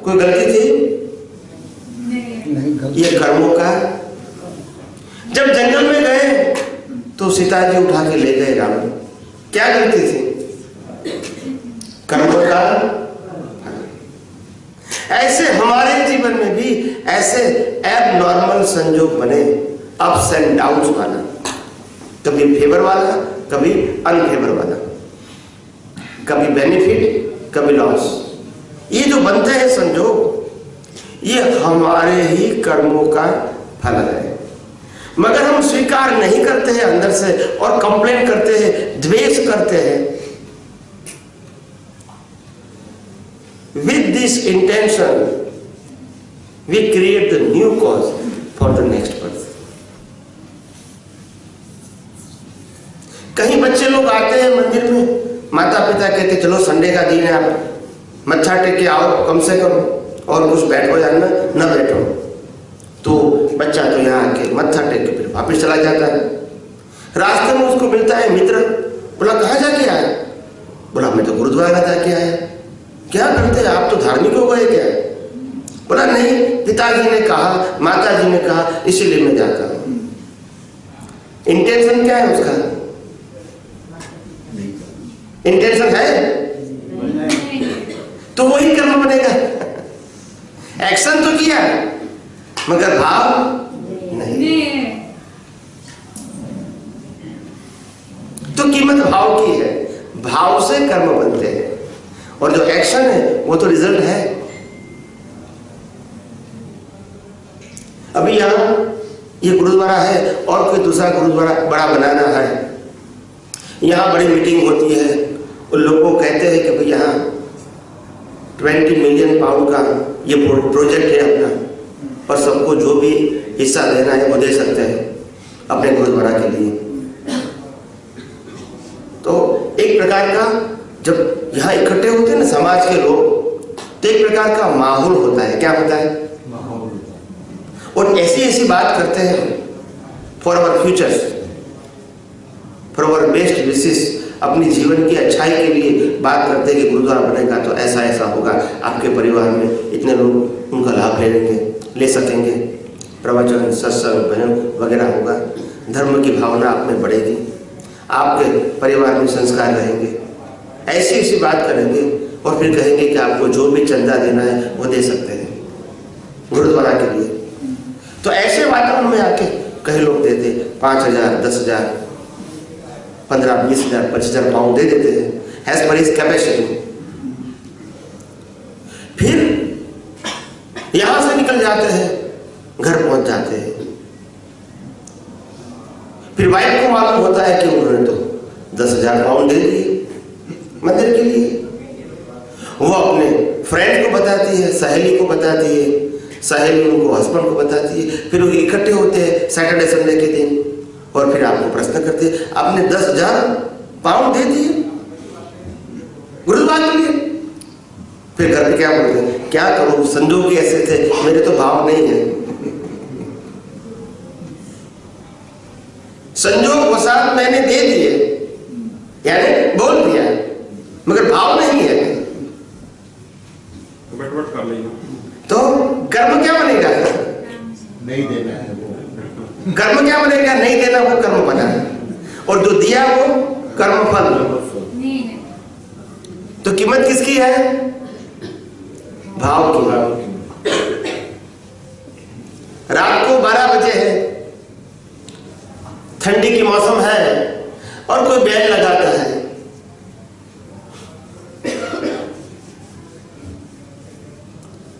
कोई गलती थी? नहीं। ये कर्मों का। जब जंगल में गए तो सीता जी उठा के ले गए राम। क्या गलती थी? कर्मों का। ऐसे हमारे जीवन में भी ऐसे एबनॉर्मल संजोग बने, अप्स एंड डाउन्स वाला, कभी फेवर वाला, कभी अनफेवर वाला, कभी बेनिफिट, कभी लॉस। ये जो बनते हैं संजोग, ये हमारे ही कर्मों का फल है। मगर हम स्वीकार नहीं करते हैं अंदर से और कंप्लेन करते हैं, द्वेष करते हैं। With this intention, we create the new cause for the next person. कहीं बच्चे लोग आते हैं मंदिर में, माता पिता कहते चलो संडे का दिन है, आप मत्था टेक के आओ कम से कम, और कुछ बैठो या न बैठो। तो बच्चा तो यहाँ आके मत्था टेक के फिर वापिस चला जाता है। रास्ते में उसको मिलता है मित्र, बोला कहाँ जाके आया? बोला मैं तो गुरुद्वारा जाके आया। क्या करते हैं आप, तो धार्मिक हो गए क्या? बोला नहीं, पिताजी ने कहा, माताजी ने कहा, इसीलिए मैं जाता हूं। इंटेंशन क्या है उसका? इंटेंशन है तो वही कर्म बनेगा। एक्शन तो किया मगर भाव नहीं। तो कीमत भाव की है। भाव से कर्म बनते हैं, और जो एक्शन है वो तो रिजल्ट है। अभी यहाँ ये गुरुद्वारा है और कोई दूसरा गुरुद्वारा बड़ा बनाना है, यहाँ बड़ी मीटिंग होती है, उन लोगों को कहते हैं कि भाई यहाँ 20 मिलियन पाउंड का ये प्रोजेक्ट है अपना, और सबको जो भी हिस्सा देना है वो दे सकते हैं अपने गुरुद्वारा के लिए। तो एक प्रकार का जब यहाँ इकट्ठे होते हैं ना समाज के लोग, तो एक प्रकार का माहौल होता है। क्या होता है? माहौल होता है। और ऐसी ऐसी बात करते हैं for our futures, for our best wishes, अपनी जीवन की अच्छाई के लिए बात करते हैं कि गुरुद्वारा बनेगा तो ऐसा ऐसा होगा, आपके परिवार में इतने लोग उनका लाभ ले सकेंगे, प्रवचन सत्संग भजन वगैरह होगा, धर्म की भावना आप में बढ़ेगी, आपके परिवार में संस्कार रहेंगे। ऐसी ऐसी बात करेंगे और फिर कहेंगे कि आपको जो भी चंदा देना है वो दे सकते हैं गुरुद्वारा के लिए। तो ऐसे वातावरण में आके कई लोग देते 5,000, 10,000, 15, 20,000, 25,000 पाउंड दे देते हैं एज पर हिज कैपेसिटी। फिर यहां से निकल जाते हैं, घर पहुंच जाते हैं। फिर वाइफ को मालूम होता है कि उन्होंने तो 10,000 पाउंड दे दिए मंदिर के लिए। वो अपने फ्रेंड को बताती है, सहेली को बताती है, सहेली उनको हस्बैंड को बताती है। फिर वो इकट्ठे होते हैं सैटरडे संडे के दिन और फिर आपको प्रश्न करते हैं, आपने 10,000 पाउंड दे दिए गुरुद्वारा के लिए। फिर घर पे क्या बोलते हैं, क्या करूं, संजोग ऐसे थे, मेरे तो भाव नहीं है। संजोग वसात मैंने दे दिए, यानी बोल दिया, मगर भाव नहीं है, बट कर लेना। तो कर्म क्या बनेगा? नहीं देना है वो। कर्म क्या बनेगा? नहीं देना, वो कर्म बना है। और जो दिया वो कर्म फल। तो कीमत किसकी है? भाव की। रात को 12 बजे है, ठंडी की मौसम है और कोई बैल लगाता है।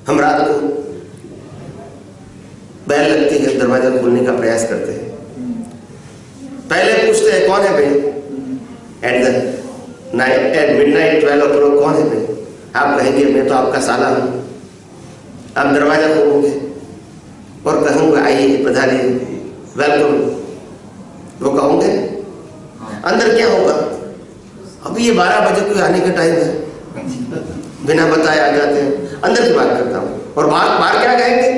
हम रात को बैल लगती है, दरवाजा खोलने का प्रयास करते हैं। पहले पूछते हैं कौन है भाई, एट मिडनाइट 12 o'clock कौन है भाई? आप कहेंगे मैं तो आपका साला हूं। आप दरवाजा खोलोगे और कहूंगा आइए पधारिए, वेलकम, वो कहूंगे अंदर क्या होगा? अभी ये 12 बजे कोई आने का टाइम है, बिना बताए आ जाते हैं। अंदर की बात करता हूं। और बाहर क्या कहेंगे?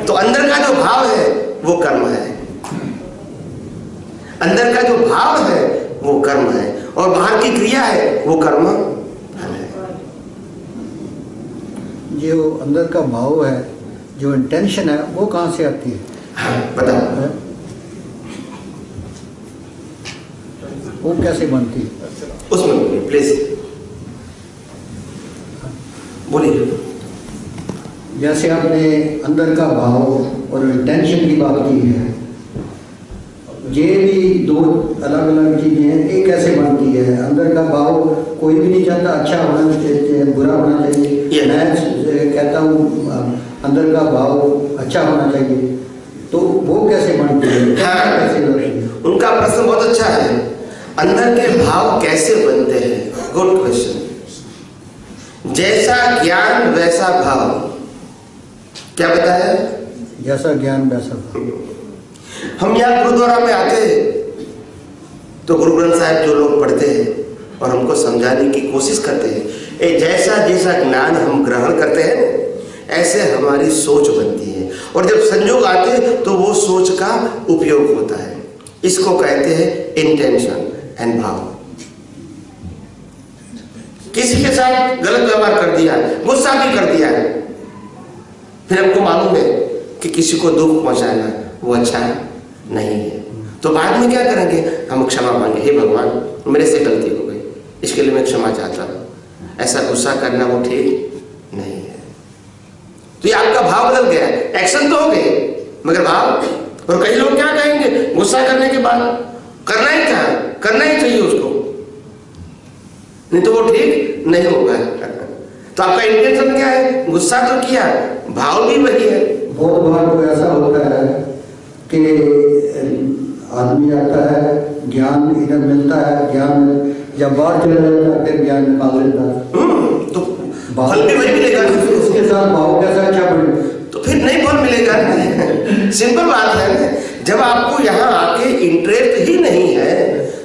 तो अंदर का जो भाव है वो कर्म है, अंदर का जो भाव है वो कर्म है, और बाहर की क्रिया है वो कर्म फल है। जो अंदर का भाव है, जो इंटेंशन है, वो कहाँ से आती है? हाँ, बताओ वो कैसे बनती है? उसमें बोलिए प्लीज, बोलिए। जैसे आपने अंदर का भाव और इंटेंशन की बात की है, ये भी दो अलग अलग चीजें हैं। एक कैसे बनती है? अंदर का भाव कोई भी नहीं चाहता अच्छा होना चाहिए, बुरा होना चाहिए। मैं कहता हूँ अंदर का भाव अच्छा होना चाहिए, तो वो कैसे बनती है? कैसे बनती है? उनका प्रश्न बहुत अच्छा है। अंदर के भाव कैसे बनते हैं? Good question. जैसा ज्ञान वैसा भाव। क्या बताया? जैसा ज्ञान वैसा भाव। हम यहाँ गुरुद्वारा में आते हैं तो गुरु ग्रंथ साहिब जो लोग पढ़ते हैं और हमको समझाने की कोशिश करते हैं, जैसा जैसा ज्ञान हम ग्रहण करते हैं ऐसे हमारी सोच बनती है, और जब संयोग आते हैं तो वो सोच का उपयोग होता है। इसको कहते हैं इंटेंशन एंड भाव। किसी के साथ गलत व्यवहार कर दिया, गुस्सा भी कर दिया है, फिर हमको मालूम है कि किसी को दुख पहुंचाना वो अच्छा नहीं है, तो बाद में क्या करेंगे? हम क्षमा मांगे, हे भगवान मेरे से गलती हो गई, इसके लिए मैं क्षमा चाहता हूँ, ऐसा गुस्सा करना वो ठीक नहीं है। तो ये आपका भाव बदल गया, एक्शन तो हो गए मगर भाव। और कई लोग क्या कहेंगे गुस्सा करने के बाद, करना ही चाहिए उसको, नहीं तो वो ठीक नहीं होगा। तो आपका इंटेंशन क्या है? गुस्सा तो किया, भाव भी वही है। बहुत बार तो ऐसा होता है कि आदमी आता है, ज्ञान इधर मिलता है, ज्ञान जब बाहर चला जाता है फिर ज्ञान निकाल लेता है, तो फल भी वही मिलेगा। उसके साथ भाव कैसा अच्छा बने? तो फिर नहीं फल मिलेगा। सिंपल बात है, जब आपको यहाँ आके इंटरेस्ट ही नहीं है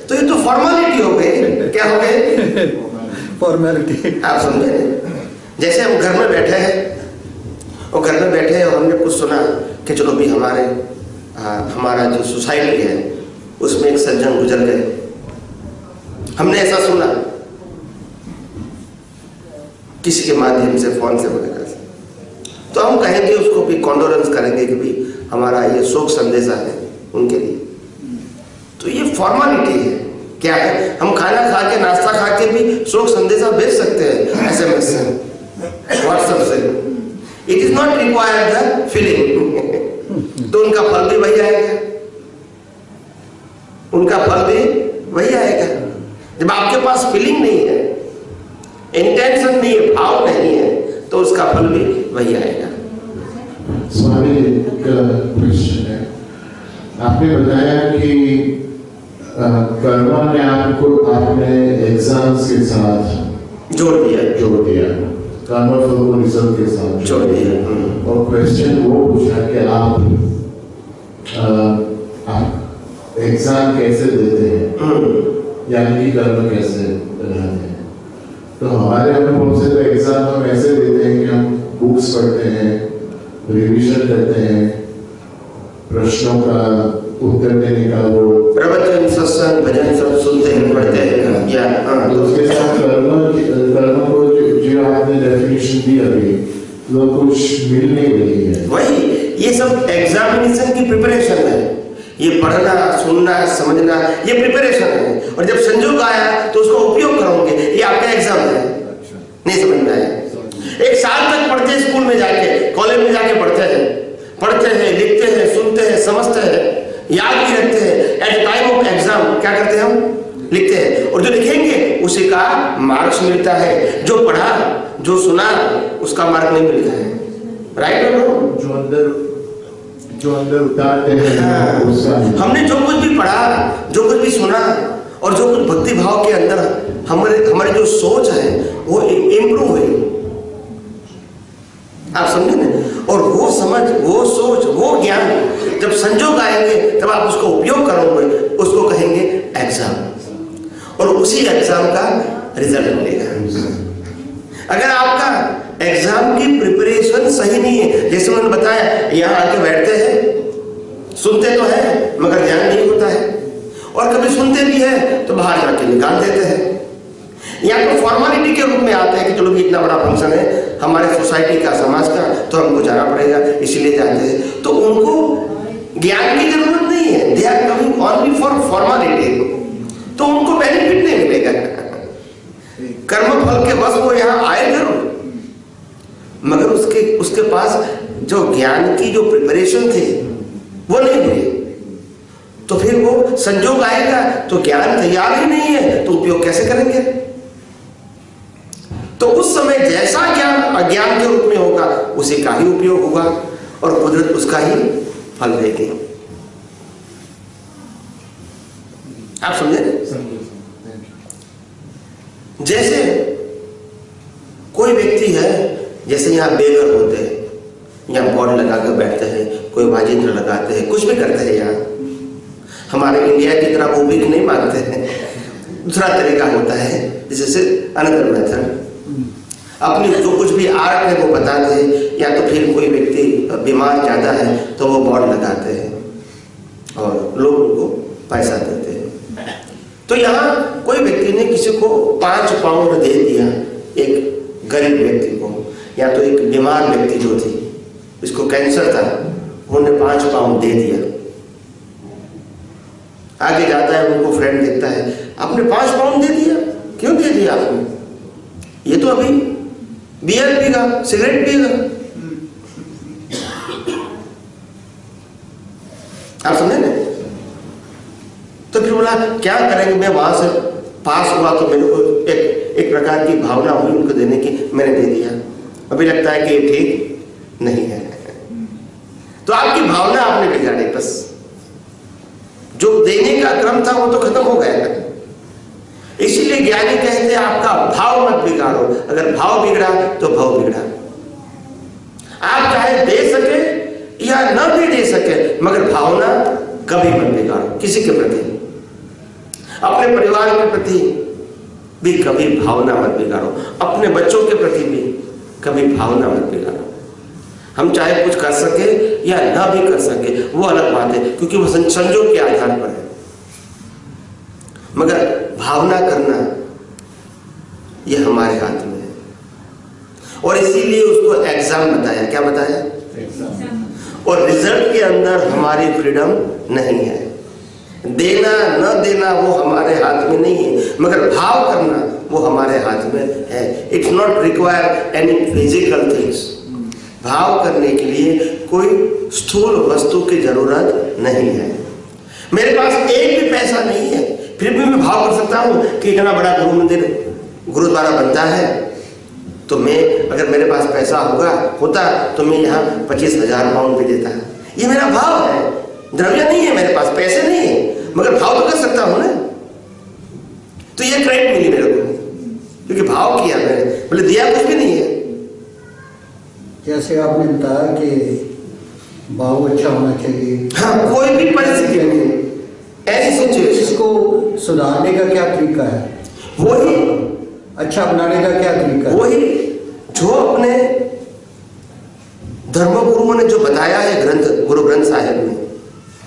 तो ये तो फॉर्मेलिटी हो गई। क्या हो गई? फॉर्मेलिटी। आप समझे? जैसे हम घर में बैठे हैं और घर में बैठे हैं और हमने कुछ सुना कि चलो भी हमारा जो सोसाइटी है उसमें एक सज्जन गुजर गए, हमने ऐसा सुना किसी के माध्यम से, फोन से वगैरह से, तो हम कहेंगे उसको भी कॉन्डोलेंस करेंगे कि भी हमारा ये शोक संदेशा है उनके लिए। तो ये फॉर्मेलिटी है। क्या है, हम खाना खा के नाश्ता खा के भी शोक संदेशा भेज सकते हैं SMS से, WhatsApp से। It is not required the feeling. तो उनका फल भी वही आएगा, उनका फल भी वही आएगा। जब आपके पास फीलिंग नहीं है, इंटेंशन नहीं है, भाव नहीं है, तो उसका फल भी वही आएगा। स्वामी का क्वेश्चन है, आपने बताया कि कर्मा ने आपने एग्जाम्स के साथ जोड़ दिया कर्मा फल को रिजल्ट के साथ जोड़ दिया। और क्वेश्चन वो पूछा कि आप एग्जाम कैसे देते हैं, यानी कर्म कैसे बनाते हैं। तो हमारे अनुभव से तो एग्जाम हम ऐसे देते हैं कि हम बुक्स पढ़ते हैं, रिवीजन करते हैं, प्रश्नों का उत्तर देने का वो प्रवचन, सत्संग, भजन सब सुनते हैं, पढ़ते हैं, या तो उसके साथ कर्म को जो आपने डेफिनेशन दी अभी वो कुछ मिल नहीं रही है। वही ये सब एग्जामिनेशन की प्रिपरेशन है। ये पढ़ना, सुनना, समझना, ये प्रिपरेशन है। और जब संजोग आया तो उसका उपयोग करोगे। ये आपका एग्जाम है। नहीं समझ में आया? 1 साल तक पढ़ते हैं, स्कूल में जाके, कॉलेज में जाके पढ़ते हैं, लिखते हैं, सुनते हैं, समझते हैं, याद भी रखते हैं। एट टाइम ऑफ एग्जाम क्या करते हैं हम? लिखते हैं। और जो लिखेंगे उसी का मार्क्स मिलता है। जो पढ़ा, जो सुना, उसका मार्क नहीं मिलता है। राइट और रॉन्ग? जो अंदर उतारते हैं। हमने जो कुछ भी पढ़ा, जो कुछ भी सुना और जो कुछ भक्ति भाव के अंदर हमारी जो सोच है वो इम्प्रूव हुई। आप समझे ना? और वो समझ, वो सोच, वो ज्ञान जब संजोग आएंगे तब आप उसको उपयोग करोगे, उसको कहेंगे एग्जाम। और उसी एग्जाम का रिजल्ट मिलेगा। अगर आपका एग्जाम की प्रिपरेशन सही नहीं है, जैसे मैंने बताया, यहाँ आके बैठते हैं, सुनते तो है मगर ध्यान नहीं होता है, और कभी सुनते भी है तो बाहर जाके निकाल देते हैं। यहाँ तो फॉर्मेलिटी के रूप में आते हैं कि चलो भी इतना बड़ा फंक्शन है हमारे सोसाइटी का, समाज का, तो हमको जाना पड़ेगा, इसीलिए जाते हैं। तो उनको ज्ञान की जरूरत नहीं है। They are coming only for formality. तो उनको बेनिफिट नहीं मिलेगा। कर्म फल के बस वो यहाँ आए जरूर, मगर उसके पास जो ज्ञान की जो प्रिपरेशन थी वो नहीं हुई। तो फिर वो संजोग आएगा तो ज्ञान तैयार ही नहीं है, तो उपयोग कैसे करेंगे? तो उस समय जैसा ज्ञान अज्ञान के रूप में होगा उसी का ही उपयोग होगा और कुदरत उसका ही फल देगी। आप समझे? जैसे कोई व्यक्ति है, जैसे यहाँ बेगर होते हैं, यहाँ बोर्ड लगाकर बैठते हैं, कोई वाजिंत्र लगाते हैं, कुछ भी करते हैं। यहाँ हमारे इंडिया की तरह वो भी नहीं मानते हैं, दूसरा तरीका होता है, जैसे अनदर मेथड। अपनी जो कुछ भी आर्ट है वो बताते हैं, या तो फिर कोई व्यक्ति बीमार ज़्यादा है तो वो बोर्ड लगाते हैं और लोग उनको पैसा देते हैं। तो यहाँ कोई व्यक्ति ने किसी को 5 पाउंड दे दिया, एक गरीब व्यक्ति को, या तो एक बीमार व्यक्ति जो थी, इसको कैंसर था, उन्होंने 5 पाउंड दे दिया। आगे जाता है, उनको फ्रेंड देखता है, आपने 5 पाउंड दे दिया, क्यों दे दिया आपने? ये तो अभी बियर पीगा, सिगरेट पीगा। आप समझे ना? तो फिर बोला क्या करेंगे? मैं वहां से पास हुआ तो मेरे को एक प्रकार की भावना हुई उनको देने की, मैंने दे दिया। अभी लगता है कि ये ठीक नहीं है। तो आपकी भावना आपने बिगाड़ी। बस जो देने का क्रम था वो तो खत्म हो गया ना। इसीलिए ज्ञानी कहते हैं आपका भाव मत बिगाड़ो। अगर भाव बिगड़ा तो भाव बिगड़ा। आप चाहे दे सके या न भी दे सके, मगर भावना कभी मत बिगाड़ो किसी के प्रति। अपने परिवार के प्रति भी कभी भावना मत बिगाड़ो, अपने बच्चों के प्रति भी कभी भावना मत बिगाड़ो। हम चाहे कुछ कर सके या ना भी कर सके वो अलग बात है, क्योंकि वो संजोग के आधार पर है, मगर भावना करना ये हमारे हाथ में है। और इसीलिए उसको एग्जाम बताया। क्या बताया? और रिजल्ट के अंदर हमारी फ्रीडम नहीं है। देना न देना वो हमारे हाथ में नहीं है, मगर भाव करना वो हमारे हाथ में है। It's not require any physical things. भाव करने के लिए कोई स्थूल वस्तु की जरूरत नहीं है। मेरे पास एक भी पैसा नहीं है, फिर भी मैं भाव कर सकता हूं कि इतना बड़ा गुरु मंदिर गुरुद्वारा बनता है, तो मैं अगर मेरे पास पैसा होता तो मैं यहाँ 25,000 पाउंड भी देता। ये मेरा भाव है, द्रव्य नहीं है मेरे पास, पैसे नहीं है, मगर भाव तो कर सकता हूं ना। तो ये क्रेडिट मिली मेरे को, क्योंकि भाव किया मैंने, बोले दिया कुछ भी नहीं है। जैसे आपने बताया कि भाव अच्छा होना चाहिए। हाँ, कोई भी परिस्थिति में ऐसी सिचुएशन इसको सुधारने का क्या तरीका है? वही अच्छा बनाने का क्या तरीका है? वही जो अपने धर्मगुरुओं ने जो बताया है ग्रंथ, गुरु ग्रंथ साहिब में,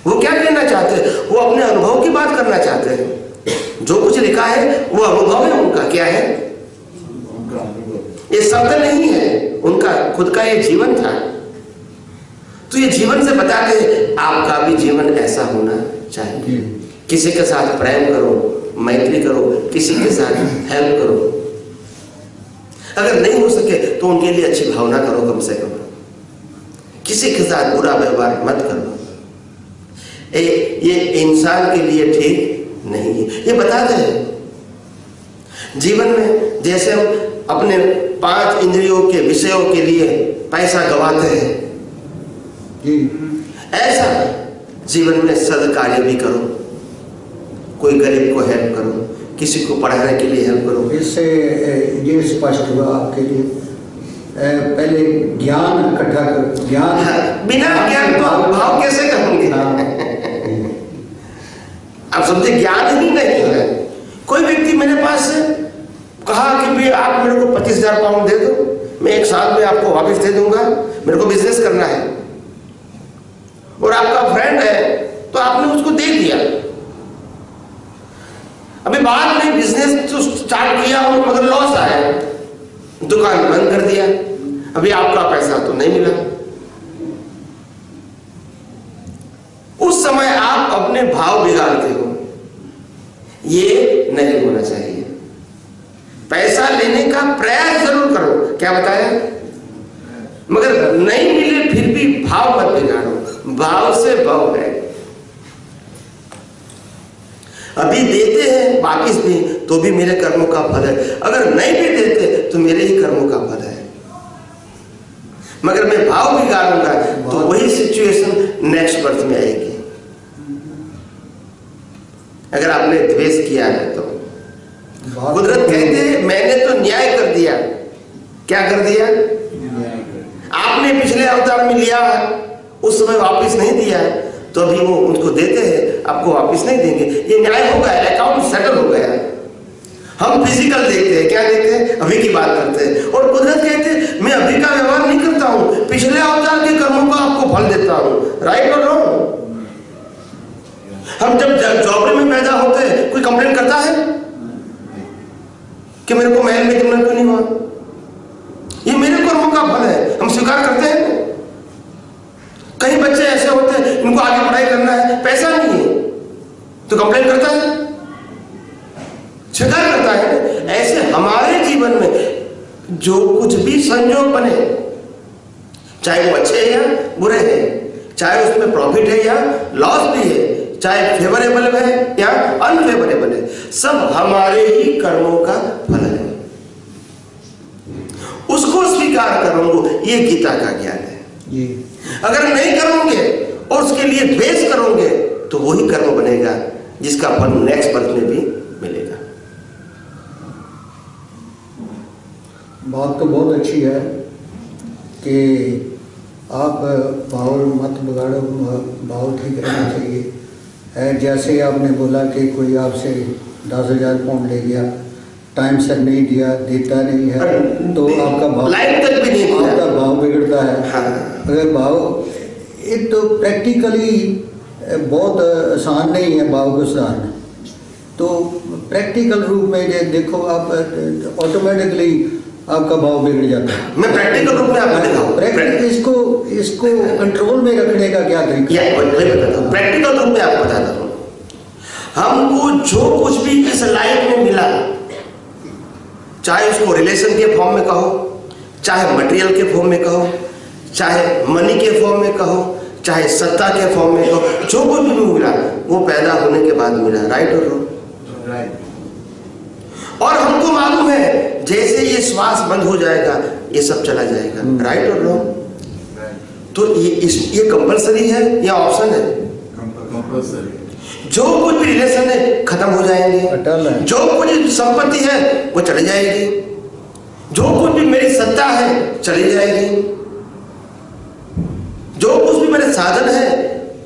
वो क्या कहना चाहते हैं? वो अपने अनुभव की बात करना चाहते हैं। जो कुछ लिखा है वो अनुभव है उनका। क्या है? ये शब्द नहीं है, उनका खुद का ये जीवन था। तो ये जीवन से बताते हैं आपका भी जीवन ऐसा होना चाहिए। किसी के साथ प्रेम करो, मैत्री करो, किसी के साथ हेल्प करो। अगर नहीं हो सके तो उनके लिए अच्छी भावना करो, कम से कम। किसी के साथ बुरा व्यवहार मत करो। ये इंसान के लिए ठीक नहीं है। ये बताते हैं जीवन में जैसे हम अपने 5 इंद्रियों के विषयों के लिए पैसा गवाते हैं, ऐसा जीवन में सद्कार्य भी करो। कोई गरीब को हेल्प करो, किसी को पढ़ाने के लिए हेल्प करो। इससे ये स्पष्ट हुआ आपके लिए पहले ज्ञान इकट्ठा करो। ज्ञान बिना ज्ञान तो भाव कैसे करेंगे? आप समझे, ज्ञान ही नहीं है। कोई व्यक्ति मेरे पास कहा कि भाई आप मेरे को 25,000 पाउंड दे दो, मैं 1 साल में आपको वापस दे दूंगा, मेरे को बिजनेस करना है। और आपका फ्रेंड है तो आपने उसको दे दिया। अभी बाद में बिजनेस तो स्टार्ट किया और मगर लॉस आया, दुकान बंद कर दिया, अभी आपका पैसा तो नहीं मिला। उस समय आप अपने भाव बिगाड़ते हो। ये नहीं होना चाहिए। पैसा लेने का प्रयास जरूर करो, क्या बताया, मगर नहीं मिले फिर भी भाव मत बिगाड़ो। भाव से भाव है। अभी देते हैं वापिस भी तो भी मेरे कर्मों का फल है, अगर नहीं भी देते तो मेरे ही कर्मों का फल है। मगर मैं भाव बिगाड़ूंगा तो वही सिचुएशन नेक्स्ट बर्थ में आएगी। अगर आपने द्वेष किया है तो कुदरत कहते हैं मैंने तो न्याय कर दिया। क्या कर दिया? आपने पिछले अवतार में लिया, उस समय वापस नहीं दिया है, तो अभी वो उनको देते हैं, आपको वापस नहीं देंगे। ये न्याय हो गया, अकाउंट सेटल हो गया। हम फिजिकल देखते हैं, क्या देखते हैं? अभी की बात करते हैं। और कुदरत कहते हैं मैं अभी का व्यवहार नहीं करता हूं, पिछले अवतार के कर्मों का आपको फल देता हूं। राइट और रॉन्ग? हम जब झोपड़ी में पैदा होते हैं कोई कंप्लेन करता है कि मेरे को महल में जन्म क्यों नहीं हुआ? ये मेरे कर्मों का फल है, हम स्वीकार करते हैं। कई बच्चे ऐसे होते हैं इनको आगे पढ़ाई करना है, पैसा नहीं है तो कंप्लेन करता है, स्वीकार करता है। ऐसे हमारे जीवन में जो कुछ भी संयोग बने, चाहे वो अच्छे हैं या बुरे हैं, चाहे उसमें प्रॉफिट है या लॉस भी है, चाहे फेवरेबल है या अनफेवरेबल है, सब हमारे ही कर्मों का फल है। उसको स्वीकार करूंगा, ये गीता का ज्ञान है। अगर नहीं करोगे और उसके लिए द्वेष करोगे तो वही कर्म बनेगा जिसका फल नेक्स्ट बर्थ में भी मिलेगा। बात तो बहुत अच्छी है कि आप भाव मत बिगाड़ो, भाव ठीक रहना चाहिए। जैसे आपने बोला कि कोई आपसे 10,000 पाउंड ले गया टाइम से नहीं दिया, देता नहीं है, तो आपका भाव लाइफ तक भी नहीं दिया, आपका भाव बिगड़ता है। हाँ। अगर भाव, एक तो प्रैक्टिकली बहुत आसान नहीं है भाव को सुधारना, तो प्रैक्टिकल रूप में ये देखो आप ऑटोमेटिकली आपका भाव बिगड़ जाता है। मैं प्रैक्टिकल रूप में आपको दिखाऊं, इसको कंट्रोल में रखने का क्या तरीका है? वही बताता हूँ, प्रैक्टिकल रूप में आपको बताता हूँ। हमको जो कुछ भी इस लाइफ में मिला, चाहे उसको रिलेशन के फॉर्म में कहो, चाहे मटेरियल के फॉर्म में कहो, चाहे मनी के फॉर्म में कहो, चाहे सत्ता के फॉर्म में कहो, जो कुछ भी मिला वो पैदा होने के बाद मिला। राइट और रॉन्ग? और हमको मालूम है जैसे ये श्वास बंद हो जाएगा ये सब चला जाएगा। राइट और रॉन्ग? तो ये कंपलसरी है या ऑप्शन है? कंपलसरी। जो कुछ भी रिलेशन है खत्म हो जाएंगे, जो कुछ संपत्ति है वो चली जाएगी, जो कुछ भी मेरी सत्ता है चली जाएगी, जो कुछ भी मेरे साधन है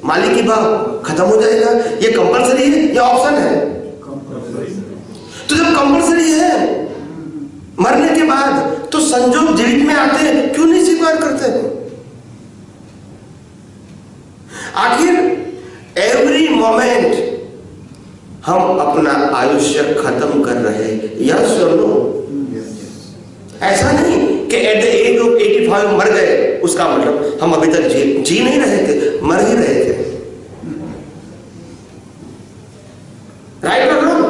मालिकी भाव खत्म हो जाएगा। ये कंपलसरी है या ऑप्शन है? तो जब कंपलसरी है मरने के बाद, तो संजोग जीवित में आते हैं, क्यों नहीं स्वीकार करते? आखिर एवरी मोमेंट हम अपना आयुष्य खत्म कर रहे हैं, यस और नो? ऐसा नहीं कि एट द एज ऑफ 85 मर गए, उसका मतलब हम अभी तक जी नहीं रहे थे, मर ही रहे थे। राइट और wrong?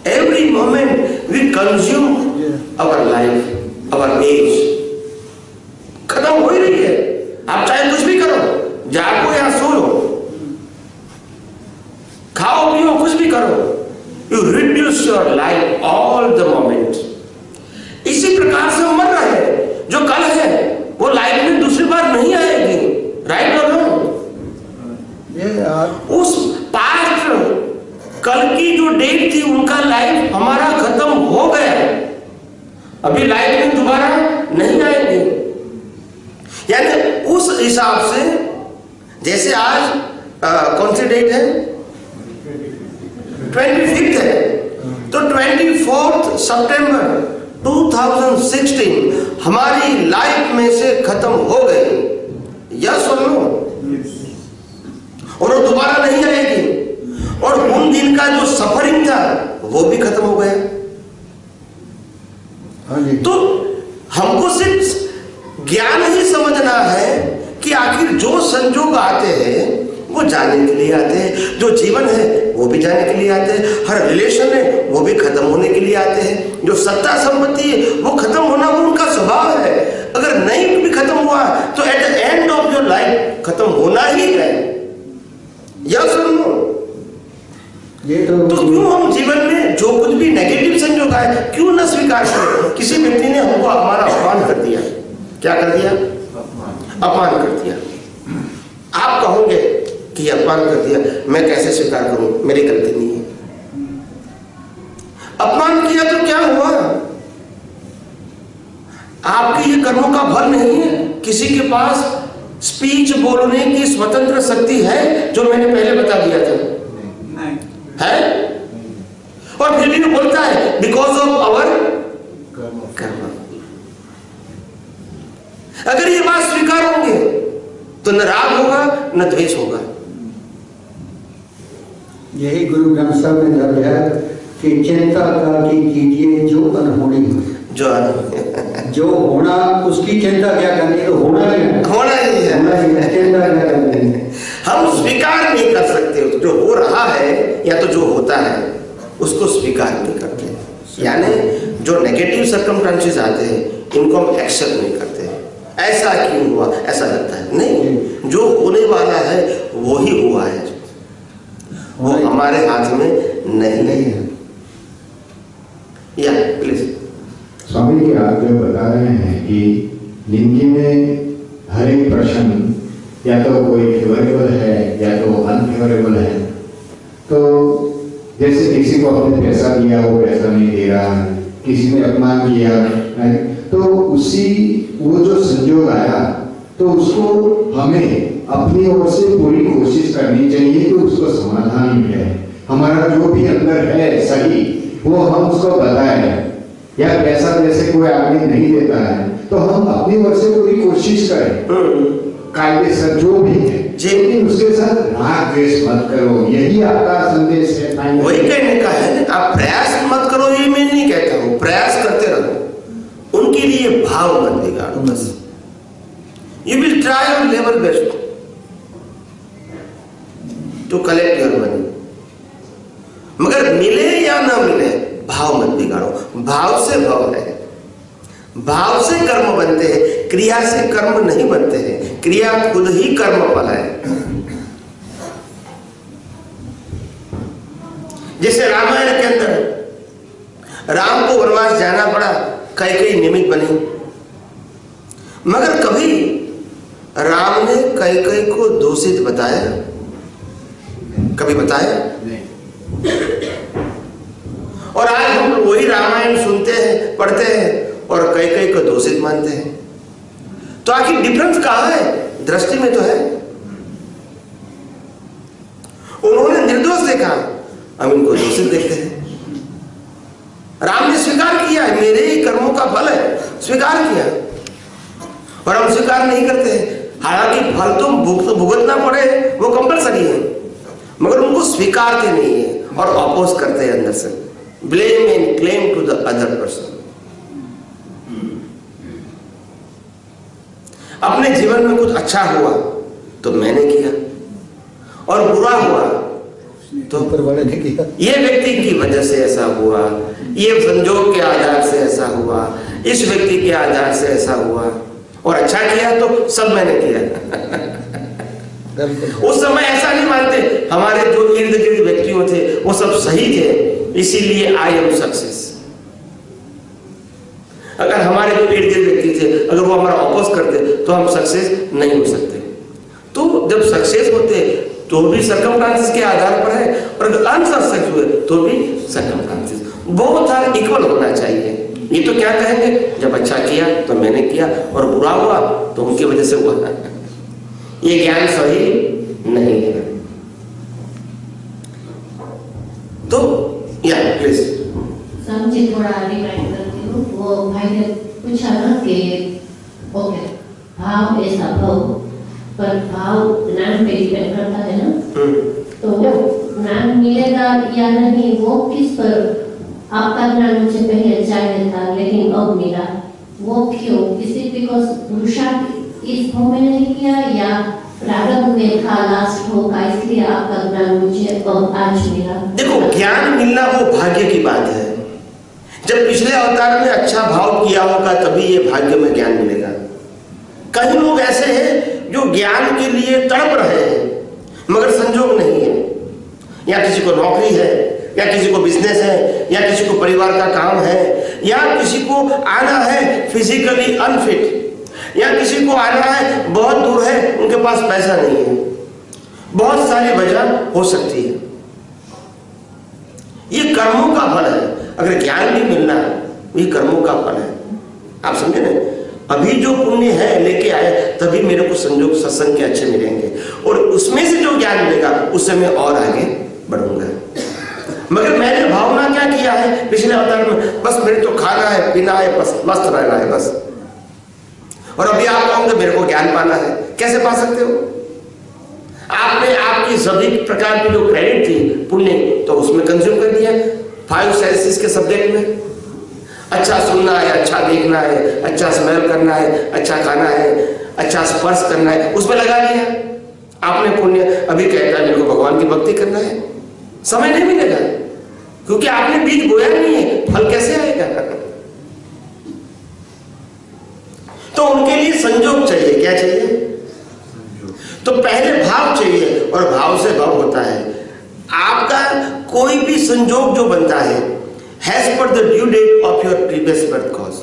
Every moment we consume our life, our age खत्म हो ही रही है। आप चाहे कुछ भी करो, जागो या सो लो, खाओ पियो, कुछ भी करो, you reduce your life all the moment. इसी प्रकार से हम मर रहे हैं। जो कल है वो लाइफ में दूसरी बार नहीं आएगी। राइट और रॉन्ग? उस पास्ट कल की जो डेट थी उनका लाइफ हमारा खत्म हो गया, अभी लाइफ में दोबारा नहीं आएंगे। यानी उस हिसाब से जैसे आज कौन सी डेट है? 25 है, तो 24 सितंबर 2016 हमारी लाइफ में से खत्म हो गई। यस और नो? और वो दोबारा नहीं आएगी। और उन दिन का जो सफरिंग था वो भी खत्म हो गया। तो हमको सिर्फ ज्ञान ही समझना है कि आखिर जो संजोग आते हैं वो जाने के लिए आते हैं, जो जीवन है वो भी जाने के लिए आते हैं, हर रिलेशन है वो भी खत्म होने के लिए आते हैं, जो सत्ता संपत्ति है वो खत्म होना वो उनका स्वभाव है। अगर नहीं भी खत्म हुआ तो at the end of your life खत्म होना ही है। यस और नो? तो क्यों हम जीवन में जो कुछ भी नेगेटिव संजोग आए क्यों ना स्वीकार करें? किसी व्यक्ति ने हमको हमारा अपमान कर दिया, क्या कर दिया? अपमान कर दिया। आप कहोगे कि अपमान कर दिया, मैं कैसे स्वीकार करूं, मेरी गलती नहीं है। अपमान किया तो क्या हुआ? आपके ये कर्मों का फल नहीं है। किसी के पास स्पीच बोलने की स्वतंत्र शक्ति है, जो मैंने पहले बता दिया था, है? और फिर भी वो बोलता है बिकॉज ऑफ आवर कर्म। अगर ये बात स्वीकार होंगे तो न राग होगा न द्वेष होगा। यही गुरु ग्रंथ साहब ने दर्ज है कि चिंता का की कीजिए जो अनहोनी जो होना, उसकी चिंता क्या करनी, तो होना ही है, होना ही है, चिंता क्या करनी है। हम स्वीकार नहीं कर सकते जो हो रहा है या तो जो होता है उसको स्वीकार नहीं करते। यानी जो नेगेटिव सर्कमस्टेंसेस आते हैं इनको हम एक्सेप्ट नहीं करते। ऐसा क्यों हुआ, ऐसा लगता है नहीं, जो होने वाला है वो ही हुआ है, वो हमारे हाथ में नहीं है। या प्लीज स्वामी जी, आप जो बता रहे हैं कि जिंदगी में हर एक प्रश्न या तो कोई फेवरेबल है या तो अनफेवरेबल है, तो जैसे किसी को आपने पैसा दिया वो पैसा नहीं दे रहा, किसी ने अपमान किया है, तो उसी वो जो संजोग आया तो उसको हमें अपनी ओर से पूरी कोशिश करनी चाहिए कि उसको समाधान मिले। हमारा जो भी अंदर है सही वो हम उसको बताएं, या पैसा जैसे कोई आदमी नहीं देता है तो हम अपनी ओर से पूरी कोशिश करें कायदे से जो भी है, लेकिन उसके साथ राग द्वेष मत करो। यही आपका संदेश है। वही कहने का है, आप प्रयास मत करो ये मैं नहीं कहता हूं, प्रयास करते रहो, उनके लिए भाव मत बिगाड़ो बस। You will try your level best to collect your money, मगर मिले या ना मिले भाव मत बिगाड़ो। भाव से भाव है, भाव से कर्म बनते हैं, क्रिया से कर्म नहीं बनते हैं। क्रिया खुद ही कर्म फल है। जैसे रामायण के अंदर राम को वनवास जाना पड़ा, कैकेयी निमित्त बनी, मगर कभी राम ने कैकेयी को दोषित बताया? कभी बताया? और आज हम वही रामायण सुनते हैं, पढ़ते हैं और कैकेयी को दोषित मानते हैं। तो आखिर डिफरेंस कहां है? दृष्टि में तो है। उन्होंने निर्दोष देखा, हम इनको दोषित देखते हैं। राम ने स्वीकार किया मेरे ही कर्मों का फल है, स्वीकार किया, और हम स्वीकार नहीं करते हैं। हालांकि फल तो भुगतना पड़े वो कंपलसरी है, मगर उनको स्वीकारते नहीं है और अपोज करते हैं अंदर से। Blame and claim to the other person. अपने जीवन में कुछ अच्छा हुआ तो मैंने किया, और बुरा हुआ तो ऊपर वाले ने किया। ये व्यक्ति की वजह से ऐसा हुआ, ये संजोग के आधार से ऐसा हुआ, इस व्यक्ति के आधार से ऐसा हुआ, और अच्छा किया तो सब मैंने किया। उस समय ऐसा नहीं मानते, हमारे जो इर्द गिर्द व्यक्तियों थे वो सब सही थे, इसीलिए आई एम सक्सेस। अगर हमारे जो इर्द गिर्द व्यक्ति थे अगर वो हमारा अपोज करते तो हम सक्सेस नहीं हो सकते। तो जब सक्सेस होते तो भी सर्कमस्टांसेस के आधार पर है, और अगर अनसक्सेस हुए तो भी सर्कमस्टांसेस, बोथ आर इक्वल होना चाहिए। ये तो क्या कहेंगे, जब अच्छा किया तो मैंने किया और बुरा हुआ तो उनकी वजह से हुआ। ये ज्ञान सही नहीं है। तो या प्लीज मुझे थोड़ा रिमाइंड करती हूँ। वो भाई ने पूछा ना कि ओके भाव ऐसा भाव, पर भाव ज्ञान पे डिपेंड करता है ना, तो ज्ञान मिलेगा या नहीं वो किस पर। आपका ज्ञान मुझे पहले चाहिए था लेकिन अब मिला, वो क्यों? इसी बिकॉज पुरुषार्थ इस भाव में नहीं किया, या प्रारंभ में था लास्ट हो का, इसलिए आपका ज्ञान मुझे अब आज मिला। देखो, ज्ञान मिलना वो भाग्य की बात है। जब पिछले अवतार में अच्छा भाव किया होगा तभी ये भाग्य में ज्ञान मिलेगा। कई लोग ऐसे हैं जो ज्ञान के लिए तड़प रहे हैं मगर संजोग नहीं है, या किसी को नौकरी है, या किसी को बिजनेस है, या किसी को परिवार का काम है, या किसी को आना है फिजिकली अनफिट, या किसी को आना है बहुत दूर है, उनके पास पैसा नहीं है। बहुत सारी वजह हो सकती है। ये कर्मों का फल है। अगर ज्ञान भी मिलना ये कर्मों का फल है। आप समझे ना, अभी जो पुण्य है लेके आए तभी मेरे को संजोग सत्संग के अच्छे मिलेंगे, और उसमें से जो ज्ञान मिलेगा उससे मैं और आगे बढ़ूंगा। मगर मैंने भावना क्या किया है पिछले अवतार में, बस मेरे तो खाना है, पीना है, बस मस्त रहना है बस। और अभी आप कहोगे मेरे को ज्ञान पाना है, कैसे पा सकते हो? आपने आपकी सभी प्रकार की जो क्रेडिट थी पुण्य, तो उसमें कंज्यूम कर दिया 5 सेंसेस के सब्जेक्ट में। अच्छा सुनना है, अच्छा देखना है, अच्छा स्मेल करना है, अच्छा खाना है, अच्छा स्पर्श करना है, उसमें लगा लिया आपने पुण्य। अभी कहता है मेरे को भगवान की भक्ति करना है, समय नहीं मिलेगा क्योंकि आपने बीज बोया नहीं है, फल कैसे आएगा? तो उनके लिए संजोग चाहिए। क्या चाहिए? तो पहले भाव चाहिए, और भाव से भाव होता है। आपका कोई भी संजोग जो बनता है as per the due date of your previous birth cause.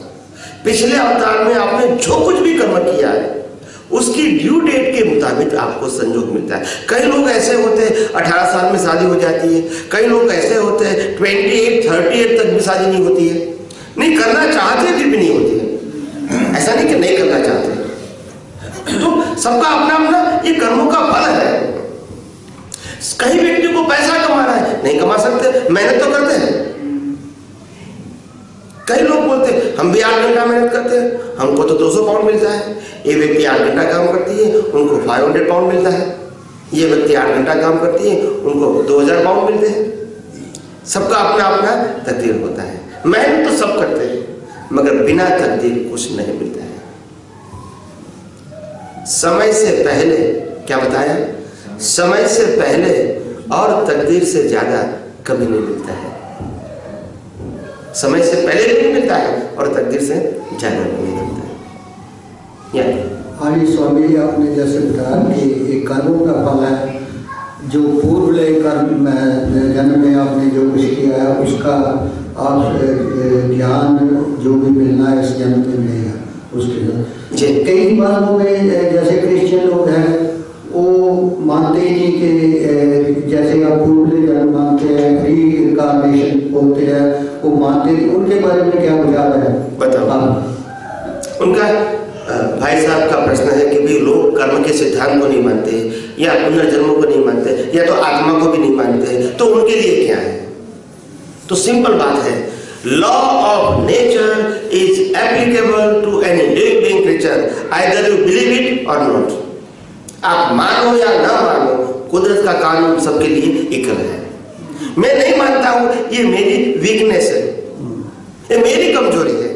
पिछले अवतार में आपने जो कुछ भी कर्म किया है उसकी ड्यू डेट के मुताबिक आपको संजोग मिलता है। कई लोग ऐसे होते हैं 18 साल में शादी हो जाती है, कई लोग ऐसे होते हैं 28, 38 तक भी शादी नहीं होती है, नहीं करना चाहते फिर भी नहीं होती है। ऐसा नहीं कि नहीं करना चाहते, तो सबका अपना अपना ये कर्मों का फल है। कई व्यक्ति को पैसा कमाना है, नहीं कमा सकते, मेहनत तो करते हैं, कई लोग बोलते हैं हम भी 8 घंटा मेहनत करते हैं, हमको तो 200 पाउंड मिलता है। ये व्यक्ति 8 घंटा काम करती है, उनको 500 पाउंड मिलता है। ये व्यक्ति 8 घंटा काम करती है, उनको 2000 पाउंड मिलते हैं। सबका अपना अपना तकदीर होता है। मेहनत तो सब करते हैं, मगर बिना तकदीर कुछ नहीं मिलता है। समय से पहले क्या बताया? समय से पहले और तकदीर से ज्यादा कभी नहीं मिलता है। समय से पहले भी नहीं मिलता है और तकदीर से ज्यादा भी नहीं मिलता है। हाँ जी स्वामी जी, आपने जैसे बताया कि एक कर्मों का फल है, जो पूर्व कर्म जन्म में आपने जो कुछ किया है उसका आप ज्ञान जो भी मिलना है इस जन्म में मिलेगा उसके। कई बारों में जैसे क्रिश्चियन लोग हैं वो मानते ही नहीं कि जैसे आप पूर्व जन्म मानते हैं, रीइंकार्नेशन बोलते हैं, वो मानते नहीं। उनके बारे में क्या विचार है? बताओ। उनका भाई साहब का प्रश्न है कि भी लोग कर्म के सिद्धांत को नहीं मानते या पुनर्जन्मों को नहीं मानते या तो आत्मा को भी नहीं मानते, तो उनके लिए क्या है? तो सिंपल बात है, law of nature is applicable to any living creature, either you believe it or not. आप मानो या ना मानो, कुदरत का कानून सबके लिए इक्वल है। मैं नहीं मानता हूं, ये मेरी वीकनेस है, ये मेरी कमजोरी है।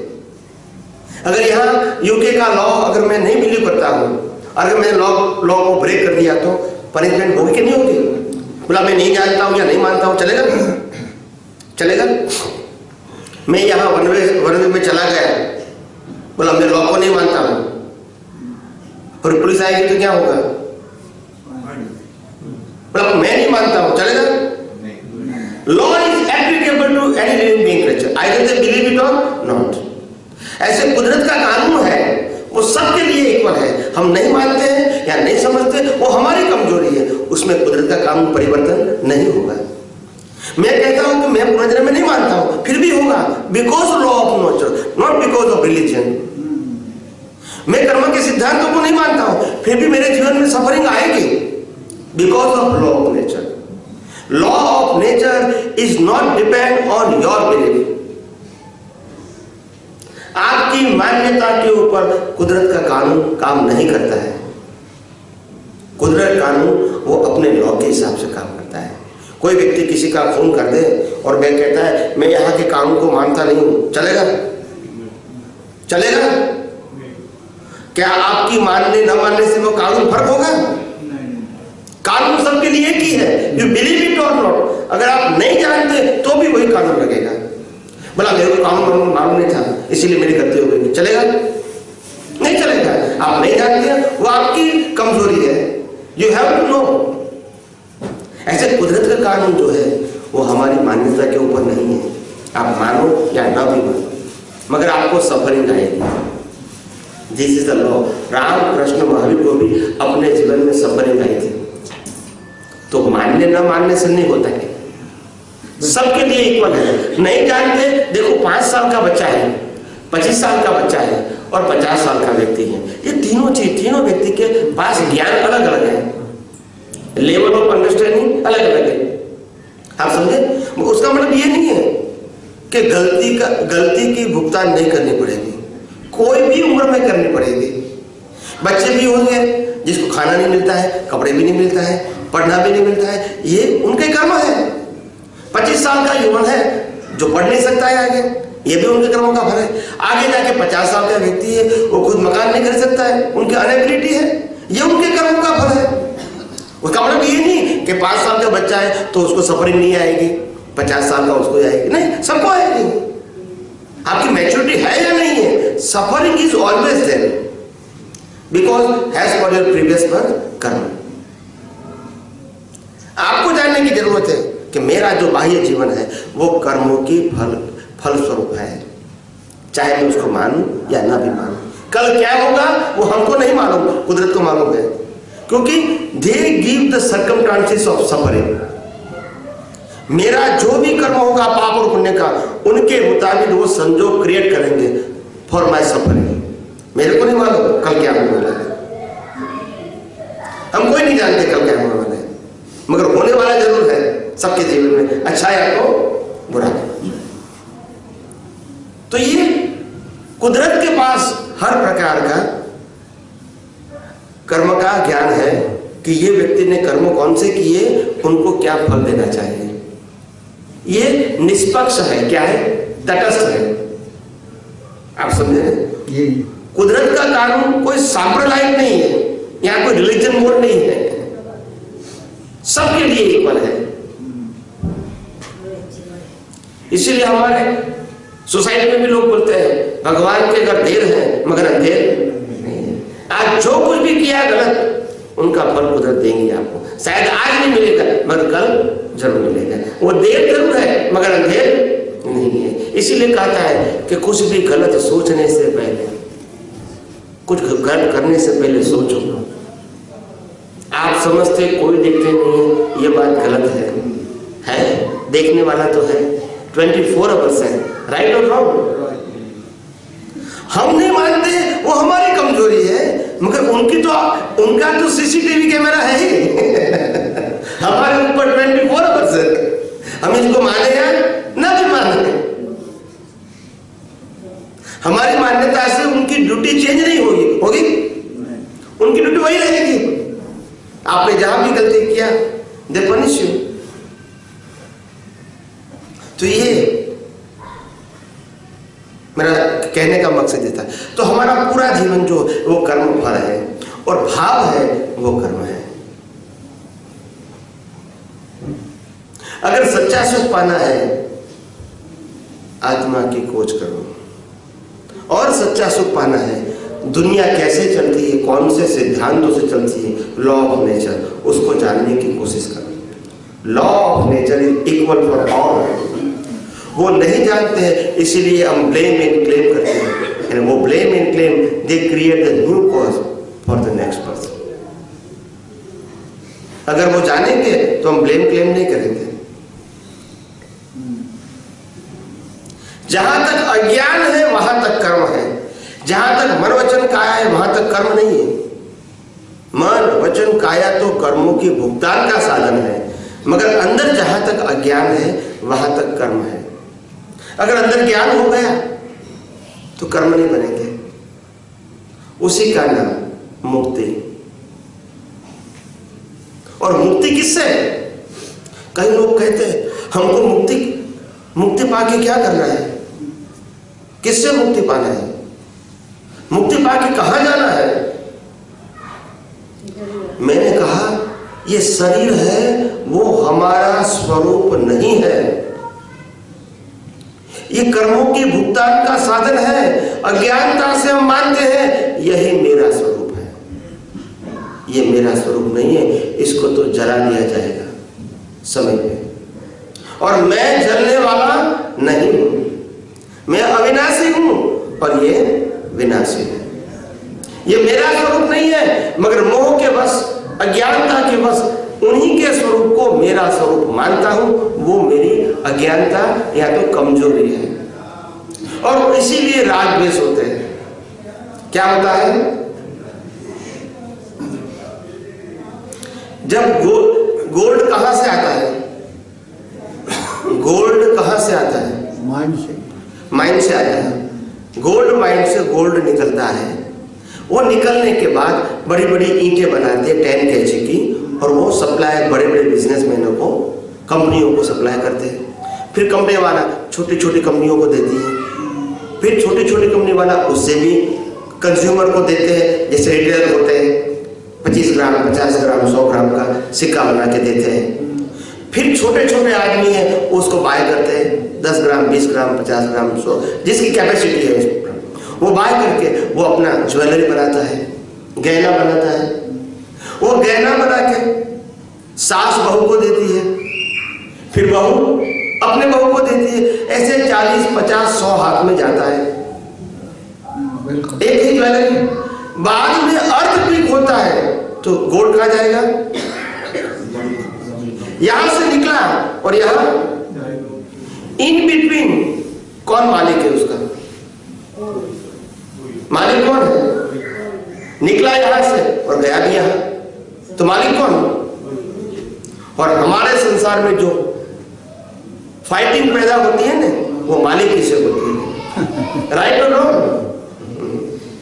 अगर यहाँ यूके का लॉ अगर मैं नहीं बिलीव करता हूँ, अगर मैं लॉ को ब्रेक कर दिया तो पनिशमेंट होगी कि नहीं होगी? बोला मैं नहीं जानता हूँ या नहीं मानता हूँ, चलेगा? चलेगा? मैं यहाँ वन में चला गया, बोला मैं लॉ को नहीं मानता हूँ, और पुलिस आएगी तो क्या होगा? बोला मैं नहीं मानता हूँ, चलेगा? Law is applicable to any living being creature, either they believe it or not. ऐसे कुदरत का कानून है, वो सबके लिए इक्वल है। हम नहीं मानते हैं या नहीं समझते, वो हमारी कमजोरी है, उसमें कुदरत का कानून परिवर्तन नहीं होगा। मैं कहता हूं कि मैं पुनर्जन्म में नहीं मानता हूं, फिर भी होगा, because law of nature, not because of religion. मैं कर्म के सिद्धांतों को नहीं मानता हूं, फिर भी मेरे जीवन में सफरिंग आएगी, because of law of nature. Law of nature is not depend on your belief. आपकी मान्यता के ऊपर कुदरत का कानून काम नहीं करता है। कुदरत कानून वो अपने लॉ के हिसाब से काम करता है। कोई व्यक्ति किसी का खून कर दे और वह कहता है मैं यहाँ के कानून को मानता नहीं हूं, चलेगा? चलेगा? क्या आपकी मानने न मानने से वो कानून फर्क होगा? कानून सबके लिए एक ही है, you believe it or not. अगर आप नहीं जानते तो भी वही कानून लगेगा। बोला मेरे को कानून मालूम नहीं था इसीलिए मेरी गलती हो गई, चलेगा? नहीं चलेगा। आप नहीं जानते, वो आपकी कमजोरी है, यू हैव टू नो। ऐसे कुदरत का कानून जो है वो हमारी मान्यता के ऊपर नहीं है। आप मानो या ना भी मानो, मगर आपको सफरिंग आएगी। This is the law. Ram Krishna Mahavir को भी अपने जीवन में सफरिंग आई थी, तो मानने न मानने से नहीं होता है, सबके लिए इक्वल है। नहीं जानते, देखो 5 साल का बच्चा है, 25 साल का बच्चा है और 50 साल का व्यक्ति है। ये तीनों व्यक्ति के पास ज्ञान अलग अलग है, लेवल ऑफ अंडरस्टैंडिंग अलग अलग है। आप समझे? उसका मतलब ये नहीं है कि गलती की भुगतान नहीं करनी पड़ेगी, कोई भी उम्र में करनी पड़ेगी। बच्चे भी होंगे जिसको खाना नहीं मिलता है, कपड़े भी नहीं मिलता है, पढ़ना भी नहीं मिलता है, ये उनके कर्म है। 25 साल का युवन है जो पढ़ नहीं सकता है आगे, ये भी उनके कर्मों का फल है। आगे जाके 50 साल का व्यक्ति है, वो खुद मकान नहीं खरीद सकता है, उनकी अनएबिलिटी है, ये उनके कर्मों का फल है। उसका मतलब ये नहीं कि 5 साल का बच्चा है तो उसको सफरिंग नहीं आएगी, 50 साल का उसको आएगी, नहीं, सबको आएगी। आपकी मैच्योरिटी है या नहीं है, suffering is always there because has for your previous birth karma. आपको जानने की जरूरत है कि मेरा जो बाह्य जीवन है वो कर्मों की फल स्वरूप है, चाहे मैं उसको मानूं या ना भी मानूं। कल क्या होगा वो हमको नहीं मालूम, कुदरत को मालूम है, क्योंकि they give the circumstances of suffering. मेरा जो भी कर्म होगा पाप और पुण्य का, उनके मुताबिक वो संजोग क्रिएट करेंगे फॉर माय सफरिंग। मेरे को नहीं मालूम कल क्या होने वाला है, हम कोई नहीं जानते कल क्या होने वाला है, मगर होने वाला जरूर है सबके जीवन में, अच्छा या तो बुरा। तो कुदरत के पास हर प्रकार का कर्म का ज्ञान है कि ये व्यक्ति ने कर्म कौन से किए, उनको क्या फल देना चाहिए। ये निष्पक्ष है, क्या है, तटस्थ है। आप समझे? ये कुदरत का कानून कोई सांप्रदायिक नहीं है, यहाँ कोई रिलीजन मोड नहीं है, सबके लिए इक्वल है। इसीलिए हमारे सोसाइटी में भी लोग बोलते हैं भगवान के घर देर है मगर अंधेर नहीं है। आज जो कुछ भी किया गलत, उनका फल कुदरत देंगे आपको। शायद आज नहीं मिलेगा मगर कल जरूर मिलेगा। वो देर जरूर है मगर अंधेर नहीं है। इसीलिए कहता है कि कुछ भी गलत सोचने से पहले, कुछ गलत करने से पहले सोचो। आप समझते कोई देखते नहीं है, ये बात गलत है देखने वाला तो है 24 आवर्स है, राइट और रॉन्ग। हम नहीं मानते, वो हमारी कमजोरी है, मगर उनका तो सीसीटीवी कैमरा है ही हमारे ऊपर 24 आवर्स है। हम इसको माने या ना भी माने, हमारी मान्यता से उनकी ड्यूटी चेंज नहीं होगी, उनकी ड्यूटी वही रहेगी। आपने जहां भी गलती किया, दे पनिश यू। तो ये मेरा कहने का मकसद ये था। तो हमारा पूरा जीवन जो वो कर्म फल है और भाव है वो कर्म है। अगर सच्चा सुख पाना है, आत्मा की खोज करो। और सच्चा सुख पाना है, दुनिया कैसे चलती है, कौन से सिद्धांतों से चलती है, लॉ ऑफ नेचर, उसको जानने की कोशिश करो। Law of nature is equal for all. वो नहीं जानते हैं, इसीलिए हम ब्लेम एंड क्लेम करते हैं। एंड वो blame and claim they create the new cause for the next person. अगर वो जानेंगे तो हम ब्लेम क्लेम नहीं करेंगे। जहां तक अज्ञान है वहां तक कर्म है, जहां तक मन वचन काया है वहां तक कर्म नहीं है। मन वचन काया तो कर्मों की भुगतान का साधन है, मगर अंदर जहां तक अज्ञान है वहां तक कर्म है। अगर अंदर ज्ञान हो गया तो कर्म नहीं बनेंगे। उसी का नाम मुक्ति। और मुक्ति किससे? कई लोग कहते हैं हमको मुक्ति पाके क्या करना है, किससे मुक्ति पाना है, मुक्ति पाके कहां जाना है। मैंने कहा ये शरीर है, वो हमारा स्वरूप नहीं है। ये कर्मों की भुगतान का साधन है। अज्ञानता से हम मानते हैं यही मेरा स्वरूप है। ये मेरा स्वरूप नहीं है, इसको तो जला दिया जाएगा समय पे। और मैं जलने वाला नहीं हूं, मैं अविनाशी हूं और ये विनाशी है। ये मेरा स्वरूप नहीं है, मगर मोह के बस, अज्ञानता के बस उन्हीं के स्वरूप को मेरा स्वरूप मानता हूं। वो मेरी अज्ञानता या तो कमजोरी है। और इसीलिए राग द्वेष होते हैं। क्या होता है? जब गोल्ड कहां से आता है? गोल्ड कहां से आता है? माइंड से आता है। गोल्ड माइंड से गोल्ड निकलता है। वो निकलने के बाद बड़ी बड़ी ईंटें बनाते हैं 10 kg की, और वो सप्लाई बड़े बड़े बिजनेसमैनों को, कंपनियों को सप्लाई करते हैं। फिर कंपनी वाला छोटी छोटी कंपनियों को देती है, फिर छोटी छोटी कंपनी वाला उससे भी कंज्यूमर को देते हैं। जैसे रिटेलर होते हैं, 25 ग्राम 50 ग्राम 100 ग्राम का सिक्का बना के देते हैं। फिर छोटे छोटे आदमी हैं उसको बाय करते हैं, 10 ग्राम 20 ग्राम 50 ग्राम 100, जिसकी कैपेसिटी है वो बाय करके वो अपना ज्वेलरी बनाता है, गहना बनाता है। वो गहना बना के सास बहू को देती है, फिर बहू अपने बहू को देती है। ऐसे 40 50 100 हाथ में जाता है एक ही ज्वेलरी। बाद में अर्थक्वेक होता है तो गोल्ड कहां जाएगा? यहां से निकला और यहां इन बिटवीन कौन मालिक है उसका? मालिक कौन है? निकला यहां से और गया भी यहां, तो मालिक कौन? और हमारे संसार में जो फाइटिंग पैदा होती है ना, वो मालिक ही से होती है। राइट और रॉन्ग?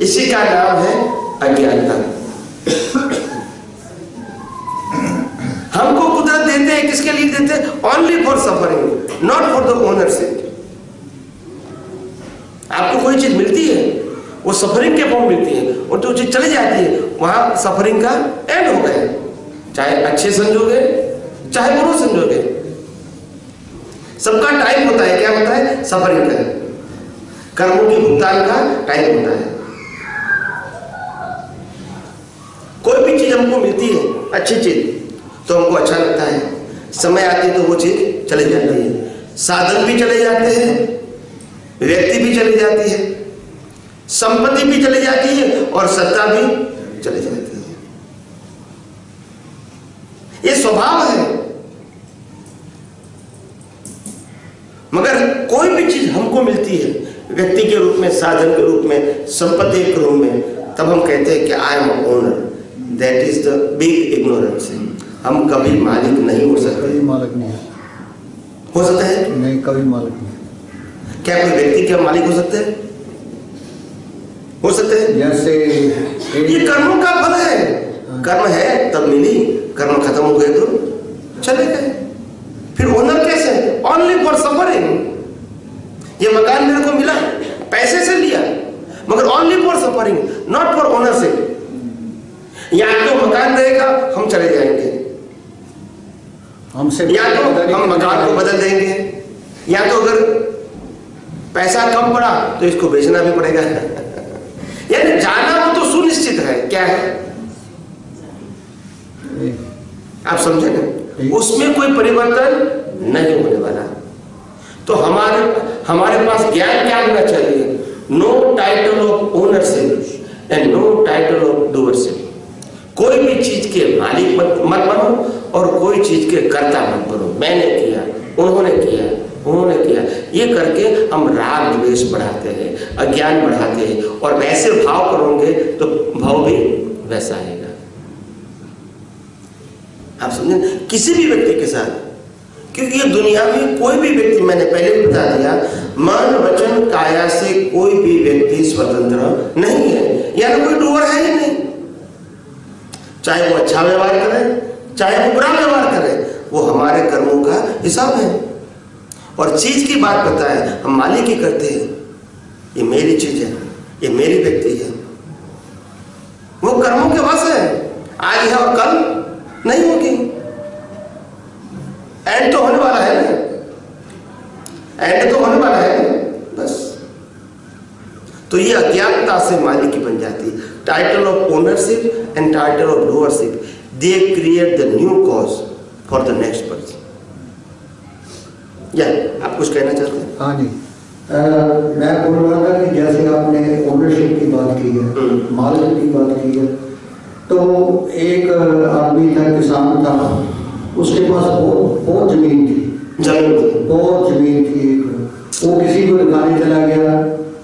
इसी का नाम है अज्ञानता। हमको कुदरत देते हैं, किसके लिए देते हैं? Only for suffering, not for the ownership. आपको कोई चीज मिलती है वो सफरिंग के फॉर्म मिलती है, और जो चीज चली जाती है वहां सफरिंग का एंड हो गया, चाहे अच्छे संजोग है चाहे बुरे संजोग है। सबका टाइम होता है, क्या होता है? सफरिंग का, कर्मों की भुगतान का टाइम होता है। कोई भी चीज हमको मिलती है अच्छी चीज तो हमको अच्छा लगता है, समय आती तो वो चीज चली जाती है, साधन भी चले जाते हैं, व्यक्ति भी चली जाती है, संपत्ति भी चली जाती है और सत्ता भी चली जाती है। ये स्वभाव है। मगर कोई भी चीज हमको मिलती है व्यक्ति के रूप में, साधन के रूप में, संपत्ति के रूप में, तब हम कहते हैं कि I am owner. That is the big ignorance. हम कभी मालिक नहीं हो सकते। कभी मालिक नहीं हो सकता है? नहीं, कभी मालिक नहीं। क्या कोई व्यक्ति के मालिक हो सकते हैं? हो सकते हैं। जैसे ये कर्मों का फल है। कर्म है तब मिली, कर्म खत्म हो गए तो चले गए। फिर ओनर कैसे? Only for suffering. ये मकान मेरे को मिला, पैसे से लिया, मगर only for suffering, not for ownership. या तो मकान रहेगा हम चले जाएंगे, हमसे या तो हम मकान को बदल देंगे, या तो अगर पैसा कम पड़ा तो इसको बेचना भी पड़ेगा। यानी जाना वो तो सुनिश्चित है। क्या है? आप समझे ना? उसमें कोई परिवर्तन नहीं होने वाला। तो हमारे पास ज्ञान क्या होना चाहिए? No title of ownership and no title of doership. कोई भी चीज के मालिक मत बनो और कोई चीज के कर्ता मत बनो। मैंने किया, उन्होंने किया, उन्होंने किया, ये करके हम राग द्वेष बढ़ाते हैं, अज्ञान बढ़ाते हैं, और वैसे भाव करोगे तो भाव भी वैसा आएगा। आप समझे? किसी भी व्यक्ति के साथ, क्योंकि ये दुनिया में कोई भी व्यक्ति, मैंने पहले भी बता दिया, मन वचन काया से कोई भी व्यक्ति स्वतंत्र नहीं है, यानी कोई डूअर है ही नहीं। चाहे वो अच्छा व्यवहार करे चाहे वो बुरा व्यवहार करे, वो हमारे कर्मों का हिसाब है। और चीज की बात पता है, हम मालिक ही करते हैं, ये मेरी चीज है, ये मेरी व्यक्ति है। वो कर्मों के वश है, आज है और कल नहीं होगी। एंड तो होने वाला है ना, एंड तो होने वाला है बस। तो ये अज्ञानता से मालिकी बन जाती है। Title of ownership and title of doership, they create the new cause for the next person. या आप कुछ कहना चाहते हैं? हाँ जी, मैं बोल रहा था कि जैसे आपने ओनरशिप की बात की है, मालिक की बात की है, तो एक आदमी था, किसान था, उसके पास बहुत जमीन थी, बहुत जमीन थी। वो किसी को दिखाने चला गया,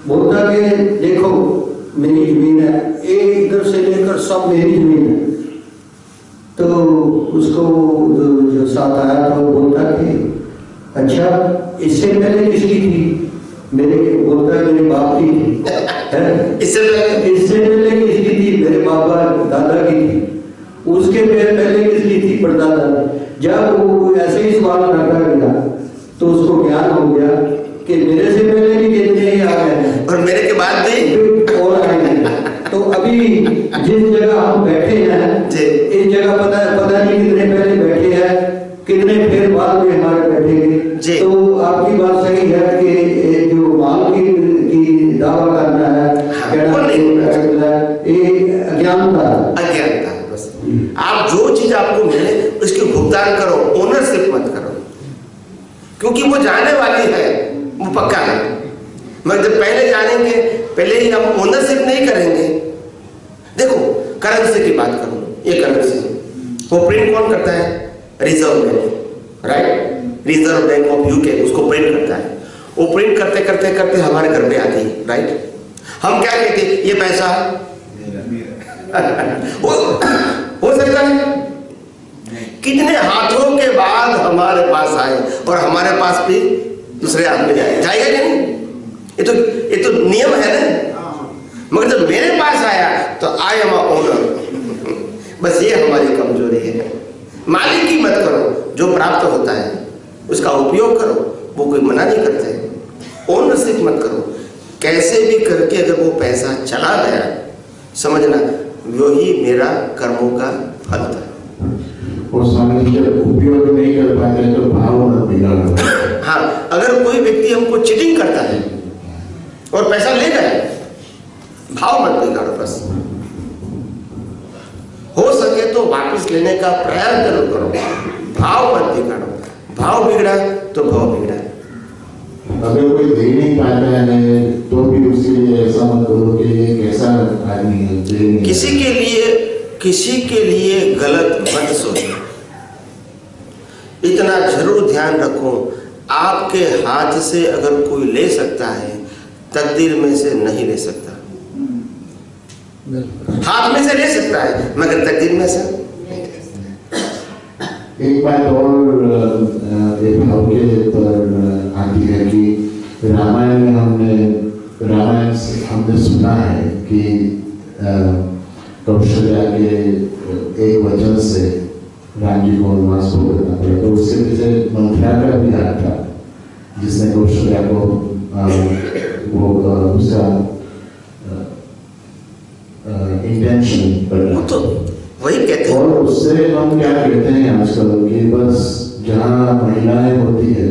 बोलता कि देखो मेरी जमीन है, एक इधर से लेकर सब मेरी जमीन है। तो उसको जो साथ आया था वो बोलता कि अच्छा, इससे पहले किसकी थी? मेरे बोलता है मेरे बाप की थी। इससे पहले किसकी थी? मेरे बाबा दादा की थी। उसके पहले किसकी थी? परदादा। जब वो ऐसे ही सवाल करता गया तो उसको ज्ञान हो गया कि मेरे से पहले भी कितने ही आ गए हैं और मेरे के बाद भी और आएंगे। तो अभी जिस जगह हम बैठे हैं, इस जगह पता नहीं कितने पहले बैठे हैं, कितने फिर बाद में हमारे बैठेंगे। तो आपकी बात सही है कि जो माल की दावा करना है, अज्ञानता। बस आप जो चीज आपको मिले उसके भुगतान करो, ओनरशिप मत करो, क्योंकि वो जाने वाली है, वो पक्का है। मगर जब पहले जानेंगे, पहले ही हम ओनरशिप नहीं करेंगे। देखो करेंसी की बात करो, ये करेंसी वो प्रिंट कौन करता है? Reserve bank, right? Reserve bank of UK उसको प्रिंट करता है। वो प्रिंट करते करते करते हमारे घर पे आती है, राइट? हम क्या कहते हैं? ये पैसा हो सकता है कितने हाथों के बाद हमारे पास आए और हमारे पास भी दूसरे आदमी जाएगा कि नहीं? ये तो नियम है ना। मगर जब मेरे पास आया तो आई एम ओनर। बस ये हमारी कमजोरी है। मालिक की मत करो, जो प्राप्त होता है उसका उपयोग करो, वो कोई मना नहीं करते। ओनरशिप मत करो। कैसे भी करके अगर वो पैसा चला गया, समझना वही मेरा कर्मों का फल था। और स्वामी जी जब उपयोग नहीं कर पाते तो भाव मत बिगाड़ो। हाँ, अगर कोई व्यक्ति हमको चीटिंग करता है और पैसा ले गया, भाव मत बिगाड़ो। बस हो सके तो वापस लेने का प्रयास जरूर करो, भाव मत बिगाड़ो। भाव बिगड़ा तो भाव बिगड़ा। अगर कोई दे नहीं पाता है तो भी उसके लिए ऐसा मत करो कि ये कैसा आदमी है, दे नहीं। किसी के लिए गलत मत सोचो। इतना जरूर ध्यान रखो, आपके हाथ से अगर कोई ले सकता है, तकदीर में से नहीं ले सकता। हाथ में से ले सकता है मगर तकदीर में से। एक बात और भाव के पर आती है कि रामायण में हमने सुना है कि कौशल्या के एक वचन से राम जी को वनवास को करना पड़ा। तो उसके पीछे मंथरा का भी हाथ था, जिसने कौशल्या को वो उसका इंटेंशन पर तो वही कहते हैं। और उससे हम क्या कहते हैं आजकल कि बस जहाँ महिलाएं होती है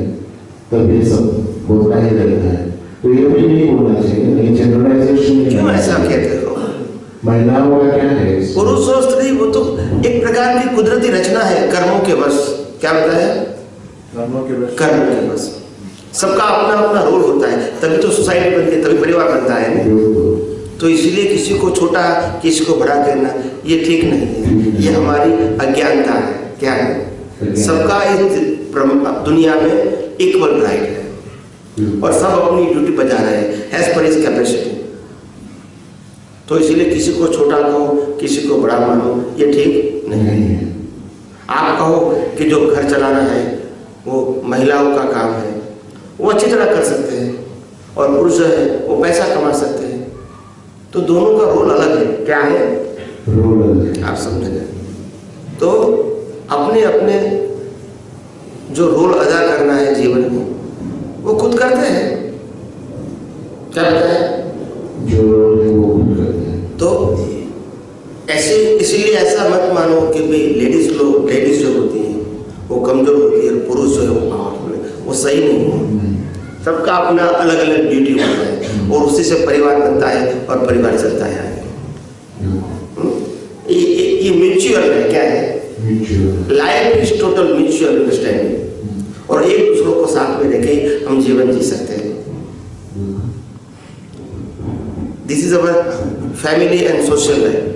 तब ये सब होता ही रहता है। तो ये भी नहीं बोलना चाहिए, लेकिन जनरलाइजेशन क्यों ऐसा कहते हो? महिलाओं का क्या है? पुरुष और स्त्री वो तो एक प्रकार की कुदरती रचना है, कर्मों के बस। क्या बताया? कर्मों के बस। कर्म के बस। सबका अपना अपना रोल होता है, तभी तो सोसाइटी बनती है, तभी परिवार बनता है। तो इसलिए किसी को छोटा किसी को बड़ा करना ये ठीक नहीं है, ये हमारी अज्ञानता है। क्या है? सबका इस दुनिया में इक्वल राइट है और सब अपनी ड्यूटी बजा रहे हैं एज पर हिज कैपेसिटी। तो इसलिए किसी को छोटा कहो, किसी को बड़ा मानो, ये ठीक नहीं है। आप कहो कि जो घर चलाना है वो महिलाओं का काम है, वो अच्छी तरह कर सकते हैं, और पुरुष है वो पैसा कमा सकते हैं। तो दोनों का रोल अलग है। क्या है? रोल अलग है। आप समझ गए? तो अपने अपने जो रोल अदा करना है जीवन में वो खुद करते हैं। क्या बताए? जो रोल है वो खुद करते हैं। तो ऐसे इसलिए ऐसा मत मानो कि भाई लेडीज जो होती हैं वो कमजोर होती है, पुरुष जो है वो पावरफुल है। वो सही नहीं है। सबका अपना अलग अलग ड्यूटी होता है और उसी से परिवार बनता है और परिवार चलता है आगे। ये म्यूचुअल है। क्या है? Life is total mutual understanding, और एक दूसरों को साथ में रखे हम जीवन जी सकते हैं। This is our family and social life.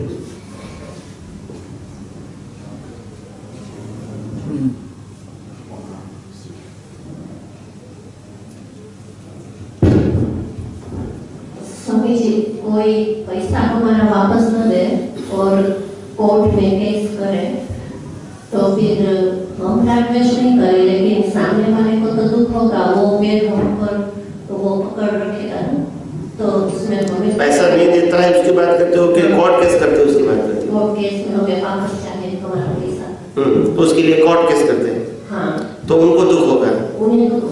कोई पैसा हमारा वापस न दे और कोर्ट में केस करे तो फिर हम राजवेश नहीं करे, लेकिन सामने वाले को तो दुख होगा, वो मेरे हम पर तो वो पकड़ रखेगा ना। तो उसमें हमें पैसा नहीं देता है उसकी बात करते हो कि कोर्ट केस करते हो उसकी बात करते हो? कोर्ट केस में हमें वापस चाहिए हमारा पैसा। तो उसके लिए कोर्ट केस करते हैं। हाँ, तो उनको दुख होगा। उन्हें तो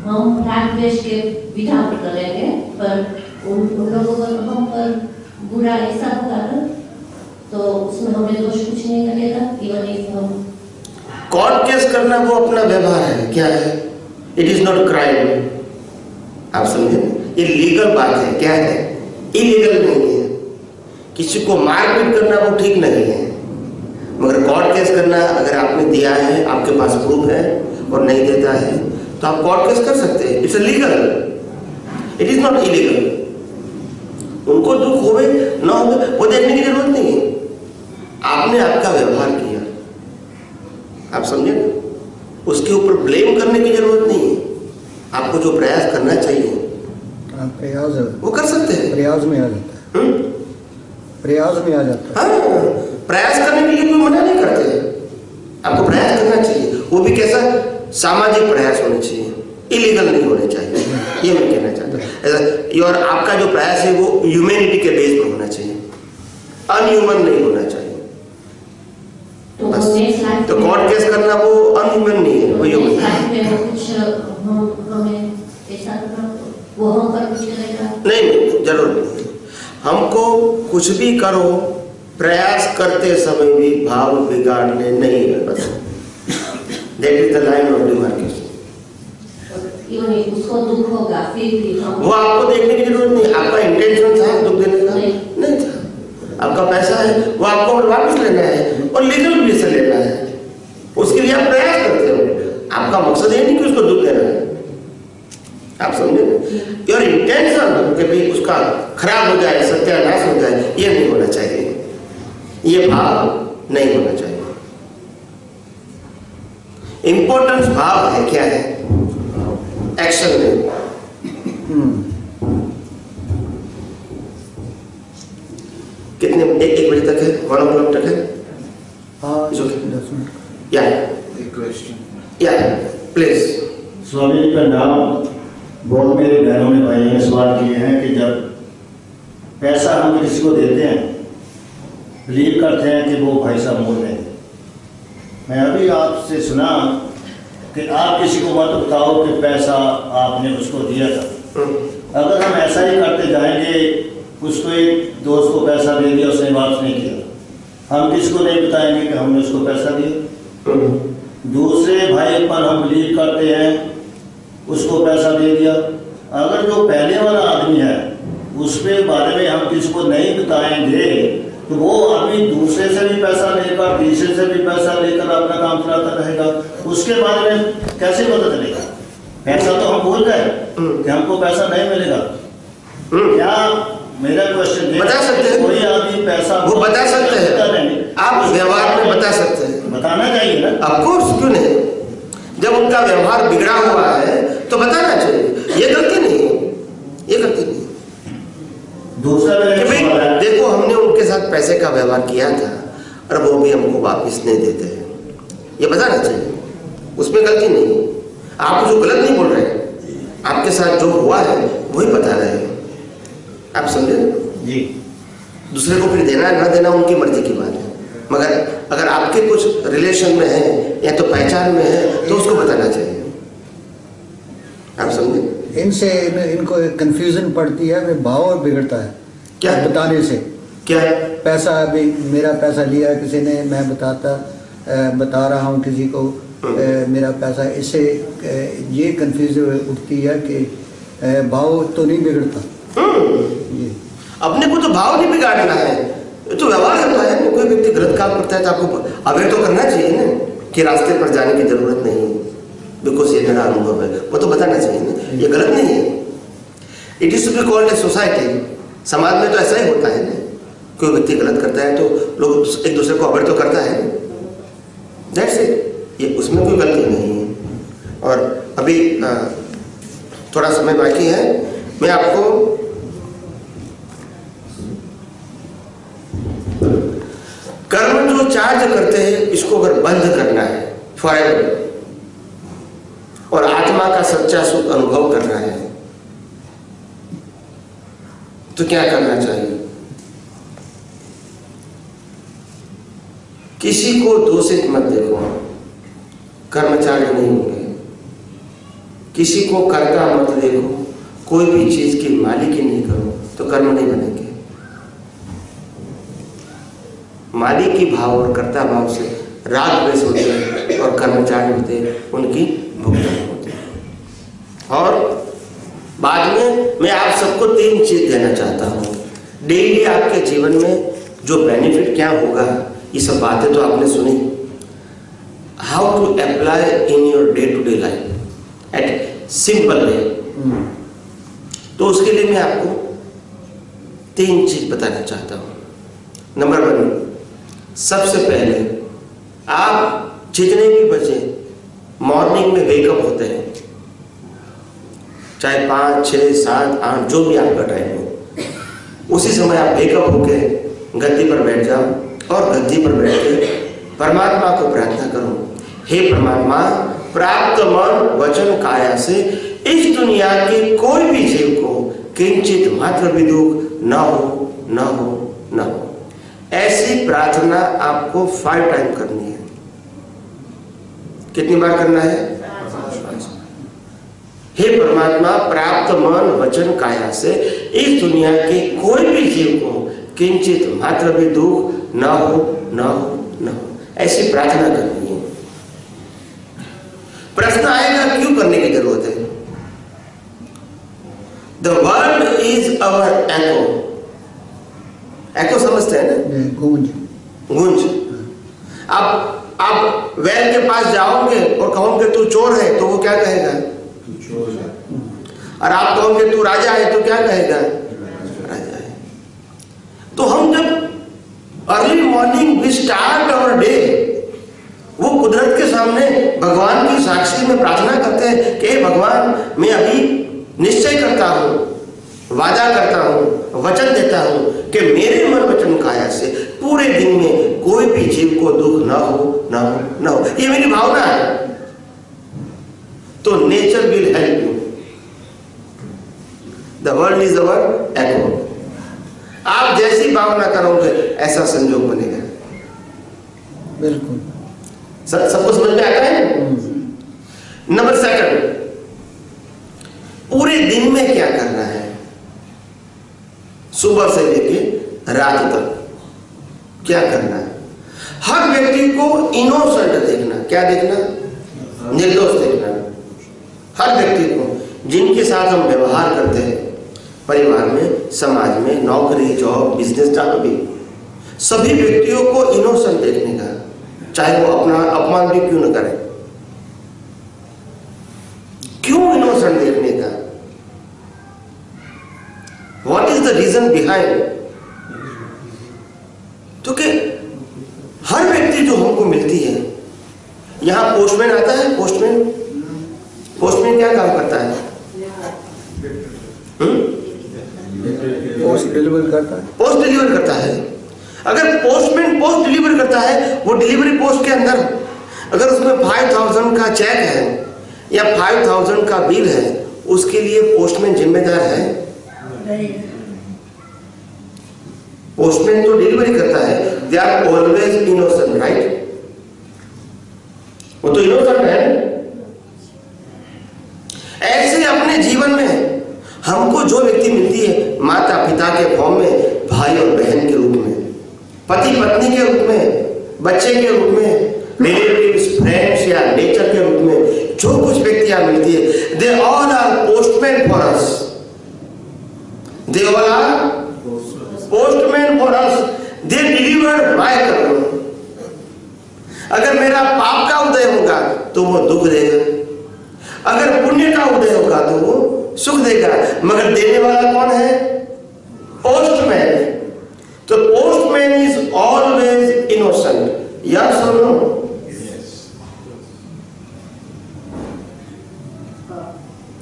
हम राजवेश के विधान करेंगे, पर उन लोगों को तो हम पर बुरा ऐसा होगा ना, तो उसमें हमें दोष कुछ नहीं लगेगा। इवन इफ हम कोर्ट केस करना वो अपना व्यवहार है। क्या है? It is not crime. आप समझे? ये लीगल बात है। क्या है? इलीगल नहीं है। किसी को मारपीट करना वो ठीक नहीं है, मगर कोर्ट केस करना अगर आपने दिया है, आपके पास प्रूफ है और नहीं देता है तो आप कोर्ट केस कर सकते हैं। It's legal, it is not illegal. उनको दुख होवे ना होवे वो देखने की जरूरत नहीं है। आपने आपका व्यवहार किया, आप समझे? उसके ऊपर ब्लेम करने की जरूरत नहीं है। आपको जो प्रयास करना चाहिए प्रयास वो कर सकते हैं। प्रयास में आ जाता है। प्रयास में आ जाता है। हाँ, प्रयास करने के लिए कोई मना नहीं करते। आपको प्रयास करना चाहिए, वो भी कैसा? सामाजिक प्रयास होने चाहिए, इलीगल नहीं होने चाहिए। ये मैं कहना चाहता हूँ। और आपका जो प्रयास है वो ह्यूमैनिटी के बेस पर होना चाहिए, अनह्यूमन नहीं होना चाहिए। तो कोर्ट केस करना वो अनह्यूमन नहीं है, वो ह्यूमन नहीं, जरूर नहीं। हमको कुछ भी करो, प्रयास करते समय भी भाव बिगाड़ने नहीं है, बस that is the line of demarcation. उसको दुख होगा फिर भी वो आपको देखने की जरूरत नहीं, आपका इंटेंशन था दुख देने का नहीं था। आपका पैसा है वो आपको वापस लेना है और लीगल वे से लेना है, उसके लिए आप प्रयास करते हो। आपका मकसद ये नहीं कि उसको दुख देना है, आप समझे? योर इंटेंशन कि भाई उसका खराब हो जाए, सत्यानाश हो जाए, ये नहीं होना चाहिए, ये भाव नहीं होना चाहिए। इंपॉर्टेंस भाव है क्या है? एक्शन में कितने एक बजे तक है, 1 o'clock तक है। या प्लीज। स्वामी जी का नाम बहुत मेरे बहनों ने भाइयों ने सवाल किए हैं कि जब पैसा हम किसी को देते हैं, बिलीव करते हैं कि वो भाई साहब मोड़ देंगे। मैं अभी आपसे सुना कि आप किसी को मत बताओ कि पैसा आपने उसको दिया था। अगर हम ऐसा ही करते जाएंगे, उसको एक दोस्त को पैसा दे दिया, उसने वापस नहीं किया, हम किसको नहीं बताएंगे कि हमने उसको पैसा दिया। दूसरे भाई पर हम बिलीव करते हैं, उसको पैसा दे दिया। अगर जो पहले वाला आदमी है उसके बारे में हम किसी को नहीं बताएंगे तो वो आदमी दूसरे से भी पैसा लेकर, तीसरे से भी पैसा लेकर अपना काम चलाता रहेगा। उसके बारे में कैसे पता चलेगा? पैसा तो हम भूल गए कि हमको पैसा नहीं मिलेगा। क्या मेरा क्वेश्चन बता सकते हैं? कोई आदमी पैसा वो बता सकते हैं, आप व्यवहार में बता सकते हैं, बताना चाहिए ना। ऑफकोर्स, क्यों नहीं? जब उनका व्यवहार बिगड़ा हुआ है तो बताना चाहिए, ये गलती नहीं है, ये गलती नहीं। दूसरा देखो, हमने उनके साथ पैसे का व्यवहार किया था और वो भी हमको वापस नहीं देते हैं, ये बताना चाहिए, उसमें गलती नहीं है। आप जो गलत नहीं बोल रहे, आपके साथ जो हुआ है वही बता रहे हैं, आप समझे जी। दूसरे को फिर देना ना देना उनकी मर्जी की बात है, मगर अगर आपके कुछ रिलेशन में है या तो पहचान में है तो उसको बताना चाहिए, आप समझे? इनसे इनको कंफ्यूजन पड़ती है, वे भाव बिगड़ता है क्या बताने से। क्या पैसा अभी मेरा पैसा लिया किसी ने, मैं बता रहा हूँ किसी को मेरा पैसा, इससे ये कंफ्यूजन उठती है कि भाव तो नहीं बिगड़ता। अपने को तो भाव नहीं बिगाड़ना है, तो व्यवहार करता है। कोई व्यक्ति गलत काम करता है तो आपको अवेयर तो करना चाहिए ना कि रास्ते पर जाने की जरूरत नहीं है, बिकॉज ये मेरा अनुभव है, वो तो बताना चाहिए ना, ये गलत नहीं है। It is to be called a society. समाज में तो ऐसा ही होता है ना, कोई व्यक्ति गलत करता है तो लोग एक दूसरे को अवेयर तो करता है, दैट्स इट, ये उसमें कोई गलती नहीं है। और अभी थोड़ा समय बाकी है, मैं आपको कर्म जो चार्ज करते हैं इसको अगर बंद करना है फॉरएवर और आत्मा का सच्चा सुख अनुभव करना है तो क्या करना चाहिए? किसी को दोषित मत देखो, कर्मचारी नहीं होंगे। किसी को कर्ता मत देखो, कोई भी चीज की मालिकी नहीं करो तो कर्म नहीं बनेंगे। मालिकी भाव और कर्ता भाव से राग द्वेष होते हैं और कर्मचारी होते हैं, उनकी भुगतान होती है। और बाद में मैं आप सबको 3 चीज देना चाहता हूँ। डेली आपके जीवन में जो बेनिफिट क्या होगा, ये सब बातें तो आपने सुनी, how to apply in your day to day life at simple way. तो उसके लिए मैं आपको 3 चीज बताना चाहता हूँ। नंबर 1, सबसे पहले आप जितने भी बजे मॉर्निंग में वेकअप होते हैं, चाहे 5, 6, 7, 8 जो भी आपका टाइम हो, उसी समय आप वेकअप होके गद्दी पर बैठ जाओ और गद्दी पर बैठ के परमात्मा को प्रार्थना करो, हे परमात्मा, प्राप्त मन वचन काया से इस दुनिया के कोई भी जीव को किंचित मात्र भी दुख न हो, न हो, न हो। ऐसी प्रार्थना आपको 5 टाइम करनी है। कितनी बार करना है? हे परमात्मा, प्राप्त मन वचन काया से इस दुनिया के कोई भी जीव को किंचित मात्र भी दुख न हो, न हो, न हो। ऐसी प्रार्थना करनी है। प्रश्न आएगा क्यों करने की जरूरत है? The world is our echo। echo समझते हैं ना? गूंज। गूंज। आप वैल के पास जाओगे और कहोगे तू चोर है तो वो क्या कहेगा? और आप कहोगे तू राजा है तो क्या कहेगा? राजा है। तो हम जब early morning we start our day, वो कुदरत के सामने भगवान की साक्षी में प्रार्थना करते हैं कि भगवान, मैं अभी निश्चय करता हूं, वादा करता हूं, वचन देता हूं कि मेरे मन वचन काया से पूरे दिन में कोई भी जीव को दुख ना हो, ना हो, ना हो। ये मेरी भावना है। तो nature will help you. The world is our echo। आप जैसी भावना करोगे ऐसा संजोग बनेगा। बिल्कुल। सबको समझ में आता है? नंबर 2, पूरे दिन में क्या करना है? सुबह से लेके रात तक क्या करना है? हर व्यक्ति को इनोसेंट देखना। क्या देखना? निर्दोष देखना। हर व्यक्ति को, जिनके साथ हम व्यवहार करते हैं, परिवार में, समाज में, नौकरी, जॉब, बिजनेस, जहां भी, सभी व्यक्तियों को इनोसेंट देखने का, चाहे वो अपना अपमान भी क्यों न करें। क्यों इनोसेंट देखने का? What is the reason behind? तो कि हर व्यक्ति जो हमको मिलती है, यहां पोस्टमैन आता है। पोस्टमैन क्या काम करता है? पोस्ट डिलीवर करता है। पोस्ट डिलीवर करता है। अगर पोस्टमैन पोस्ट डिलीवर करता है, वो डिलीवरी पोस्ट के अंदर अगर उसमें 5000 का चेक है या 5000 का बिल है, उसके लिए पोस्टमैन जिम्मेदार है? पोस्टमैन तो डिलीवरी करता है। They are always innocent, right? वो तो इनोसेंट है। ऐसे अपने जीवन में हमको जो व्यक्ति मिलती है, माता पिता के फॉर्म में, भाई और बहन के रूप में, पति पत्नी के रूप में, बच्चे के रूप में, रिलेटिव्स, फ्रेंड्स या नेचर के रूप में, जो कुछ व्यक्तियां मिलती है, they all are postman for us. They all are postmen for us. They deliver my कर्म। अगर मेरा पाप का उदय होगा तो वो दुख देगा, अगर पुण्य का उदय होगा तो वो सुख देगा। मगर देने वाला कौन है? पोस्टमैन। तो postman is always innocent. Yes और नो?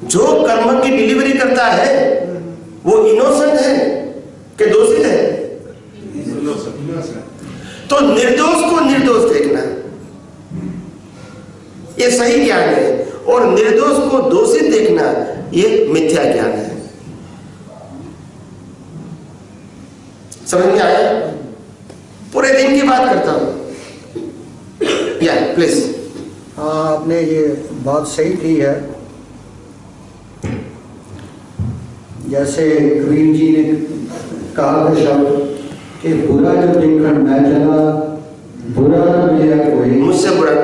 जो कर्म की डिलीवरी करता है वो इनोसेंट है कि दोषित है? तो निर्दोष को निर्दोष देखना, ये सही ज्ञान है, और निर्दोष को दोषित देखना ये मिथ्या ज्ञान है। समझ में आया? पूरे दिन की बात करता हूं। या प्लीज। हाँ, आपने ये बात सही की है। जैसे कबीर जी ने कहा था शब्द कि बुरा जब देखकर मैं चला, बुरा न मिला कोई मुझसे बुरा,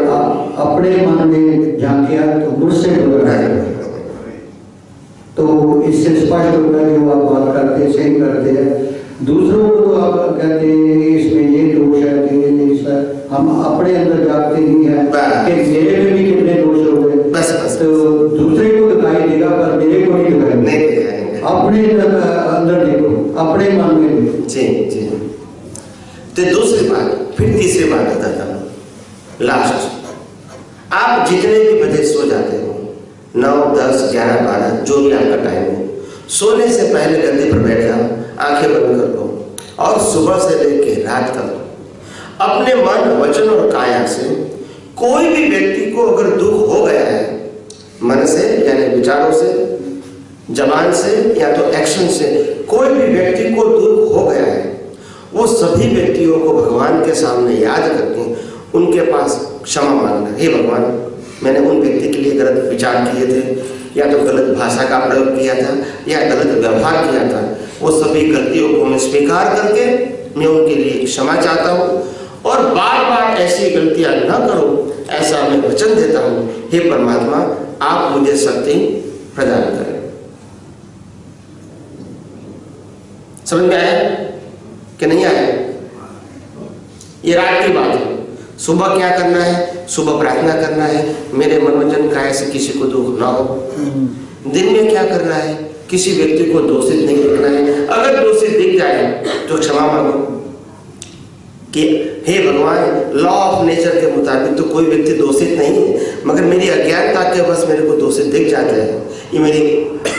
अपने मन में झांकिया तो मुझसे बुरा है। तो इससे स्पष्ट होता है जो आप बात करते सही करते हैं। दूसरों को तो आप कहते हैं इसमें ये दोष है कि हम अपने अंदर जागते नहीं है कि मेरे में भी कितने दोष हो गए। तो दूसरे को दिखाई देगा पर मेरे को नहीं दिखाई। अपने अंदर देखो, अपने मन में देखो। जी जी। तो दूसरी बात, फिर तीसरी बात बताता हूँ, लास्ट। आप जितने भी बजे सो जाते हो, 9, 10, 11, 12, जो भी आपका टाइम है, सोने से पहले गद्दे पर बैठ जाओ, आंखें बंद कर लो, और सुबह से लेकर रात तक अपने मन, वचन और काया से कोई भी व्यक्ति को अगर दुख हो गया है, मन से यानी विचारों से, जबान से या तो एक्शन से कोई भी व्यक्ति को दुख हो गया है, वो सभी व्यक्तियों को भगवान के सामने याद करके उनके पास क्षमा मांगना। हे भगवान, मैंने उन व्यक्ति के लिए गलत विचार किए थे, या तो गलत भाषा का प्रयोग किया था, या गलत व्यवहार किया था, वो सभी गलतियों को मैं स्वीकार करके मैं उनके लिए क्षमा चाहता हूँ और बार बार ऐसी गलतियां न करूं, ऐसा मैं वचन देता हूँ। हे परमात्मा, आप मुझे शक्ति प्रदान करें। समझ में आया कि नहीं आया? ये रात की बात है। सुबह क्या करना है? सुबह प्रार्थना करना है, मेरे मनोरंजन काय से किसी को दुख ना हो। दिन में क्या करना है? किसी व्यक्ति को दोषित नहीं दिखना है। अगर दोषित दिख जाए तो क्षमा मांगो कि हे भगवान, लॉ ऑफ नेचर के मुताबिक तो कोई व्यक्ति दोषित नहीं है, मगर मेरी अज्ञानता के बस मेरे को दोषित दिख जाते हैं, ये मेरी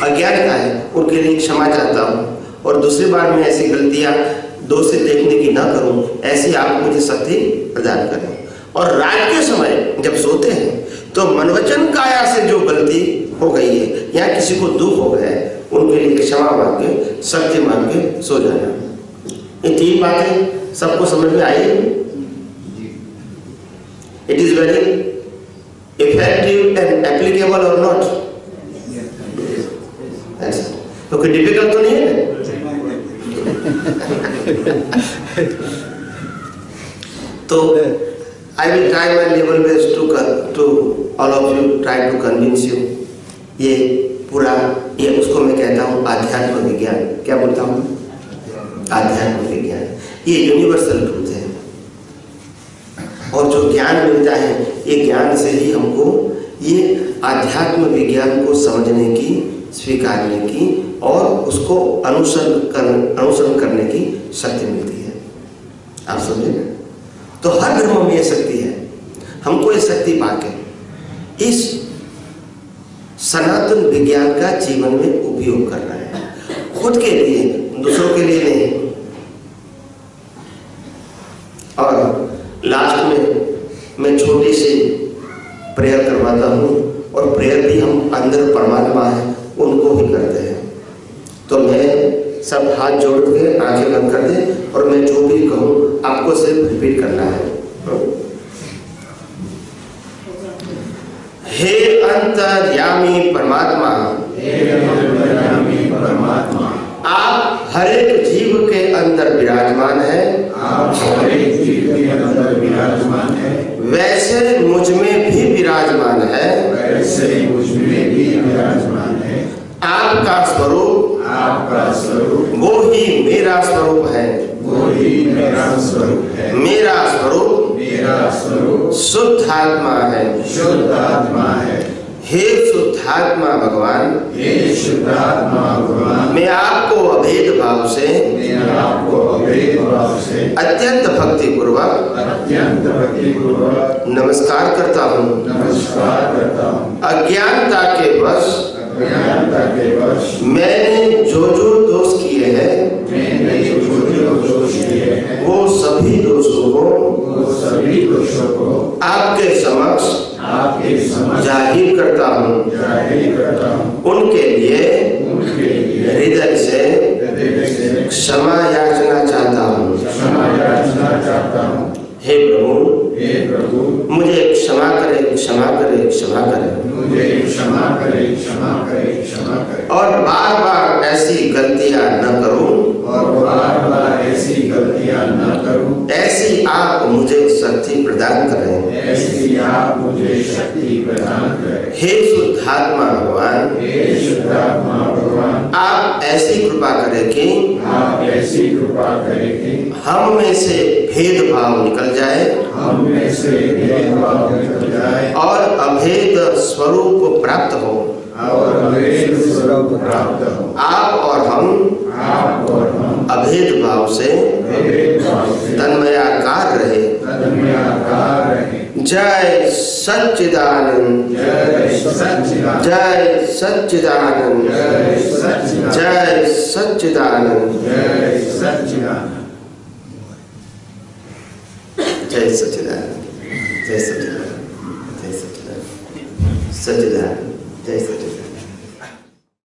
अज्ञानता है, उनके लिए क्षमा चाहता हूँ और दूसरी बार मैं ऐसी गलतियाँ दोषित देखने की ना करूँ, ऐसी आप मुझे शक्ति प्रदान करें। और रात के समय जब सोते हैं तो मनवचन काया से जो गलती हो गई है या किसी को दुख हो गया है, उनके लिए क्षमा मांग के, शक्ति मांग के सो जाना। ये तीन बातें सबको समझ में आई? It is very effective and applicable और नॉट? तो कोई डिफिकल्ट तो नहीं है? तो I will try my level best to all of you, try to convince you। ये पूरा, ये उसको मैं कहता हूँ आध्यात्म विज्ञान। क्या बोलता हूँ? आध्यात्म विज्ञान। ये यूनिवर्सल ट्रूथ है और जो ज्ञान मिलता है, ये ज्ञान से ही हमको ये आध्यात्म विज्ञान को समझने की, स्वीकारने की और उसको अनुसरण करने की शक्ति मिलती है। आप समझे? तो हर धर्म में ये शक्ति है। हमको ये शक्ति पाके इस सनातन विज्ञान का जीवन में उपयोग करना है, खुद के लिए, दूसरों के लिए नहीं। और लास्ट में मैं छोटी सी प्रेयर करवाता हूँ और प्रेयर भी हम अंदर परमात्मा है उनको ही करते हैं। तो मैं सब हाथ जोड़ के आंखें बंद कर दे और मैं जो भी कहूँ आपको सिर्फ रिपीट करना है। हे अंतर्यामी परमात्मा, आप हर एक जीव के अंदर विराजमान है, वैसे मुझ में भी विराजमान है, आपका स्वरूप वो ही मेरा स्वरूप है, मेरा स्वरूप शुद्ध आत्मा है। हे शुद्धात्मा भगवान, मैं आपको अभेद भाव से अत्यंत भक्ति पूर्वक नमस्कार करता हूँ। अज्ञानता के वश मैंने जो दोष किए हैं, वो सभी दोषों को आपके समक्ष जाहिर करता हूँ। उनके लिए हृदय से क्षमा याचना चाहता हूँ। हे प्रभु, मुझे क्षमा करे, क्षमा करे, क्षमा करे, मुझे क्षमा करे, क्षमा करे, क्षमा करे। और बार बार ऐसी गलतियां न करूं, ऐसी आप मुझे शक्ति प्रदान करें। हे शुद्धात्मा भगवान, आप ऐसी कृपा करें कि हम में से भेदभाव निकल जाए, और अभेद स्वरूप प्राप्त हो। आप और हम अभेद भाव से तन्मयाकार रहे। जय सच्चिदानंद, जय सच्चिदानंद, जय सच्चिदानंद, जय सच्चिदानंद, जय सच्चिदानंद, जय सच्चिदानंद, सच्चिदानंद, जय सच्चिदानंद।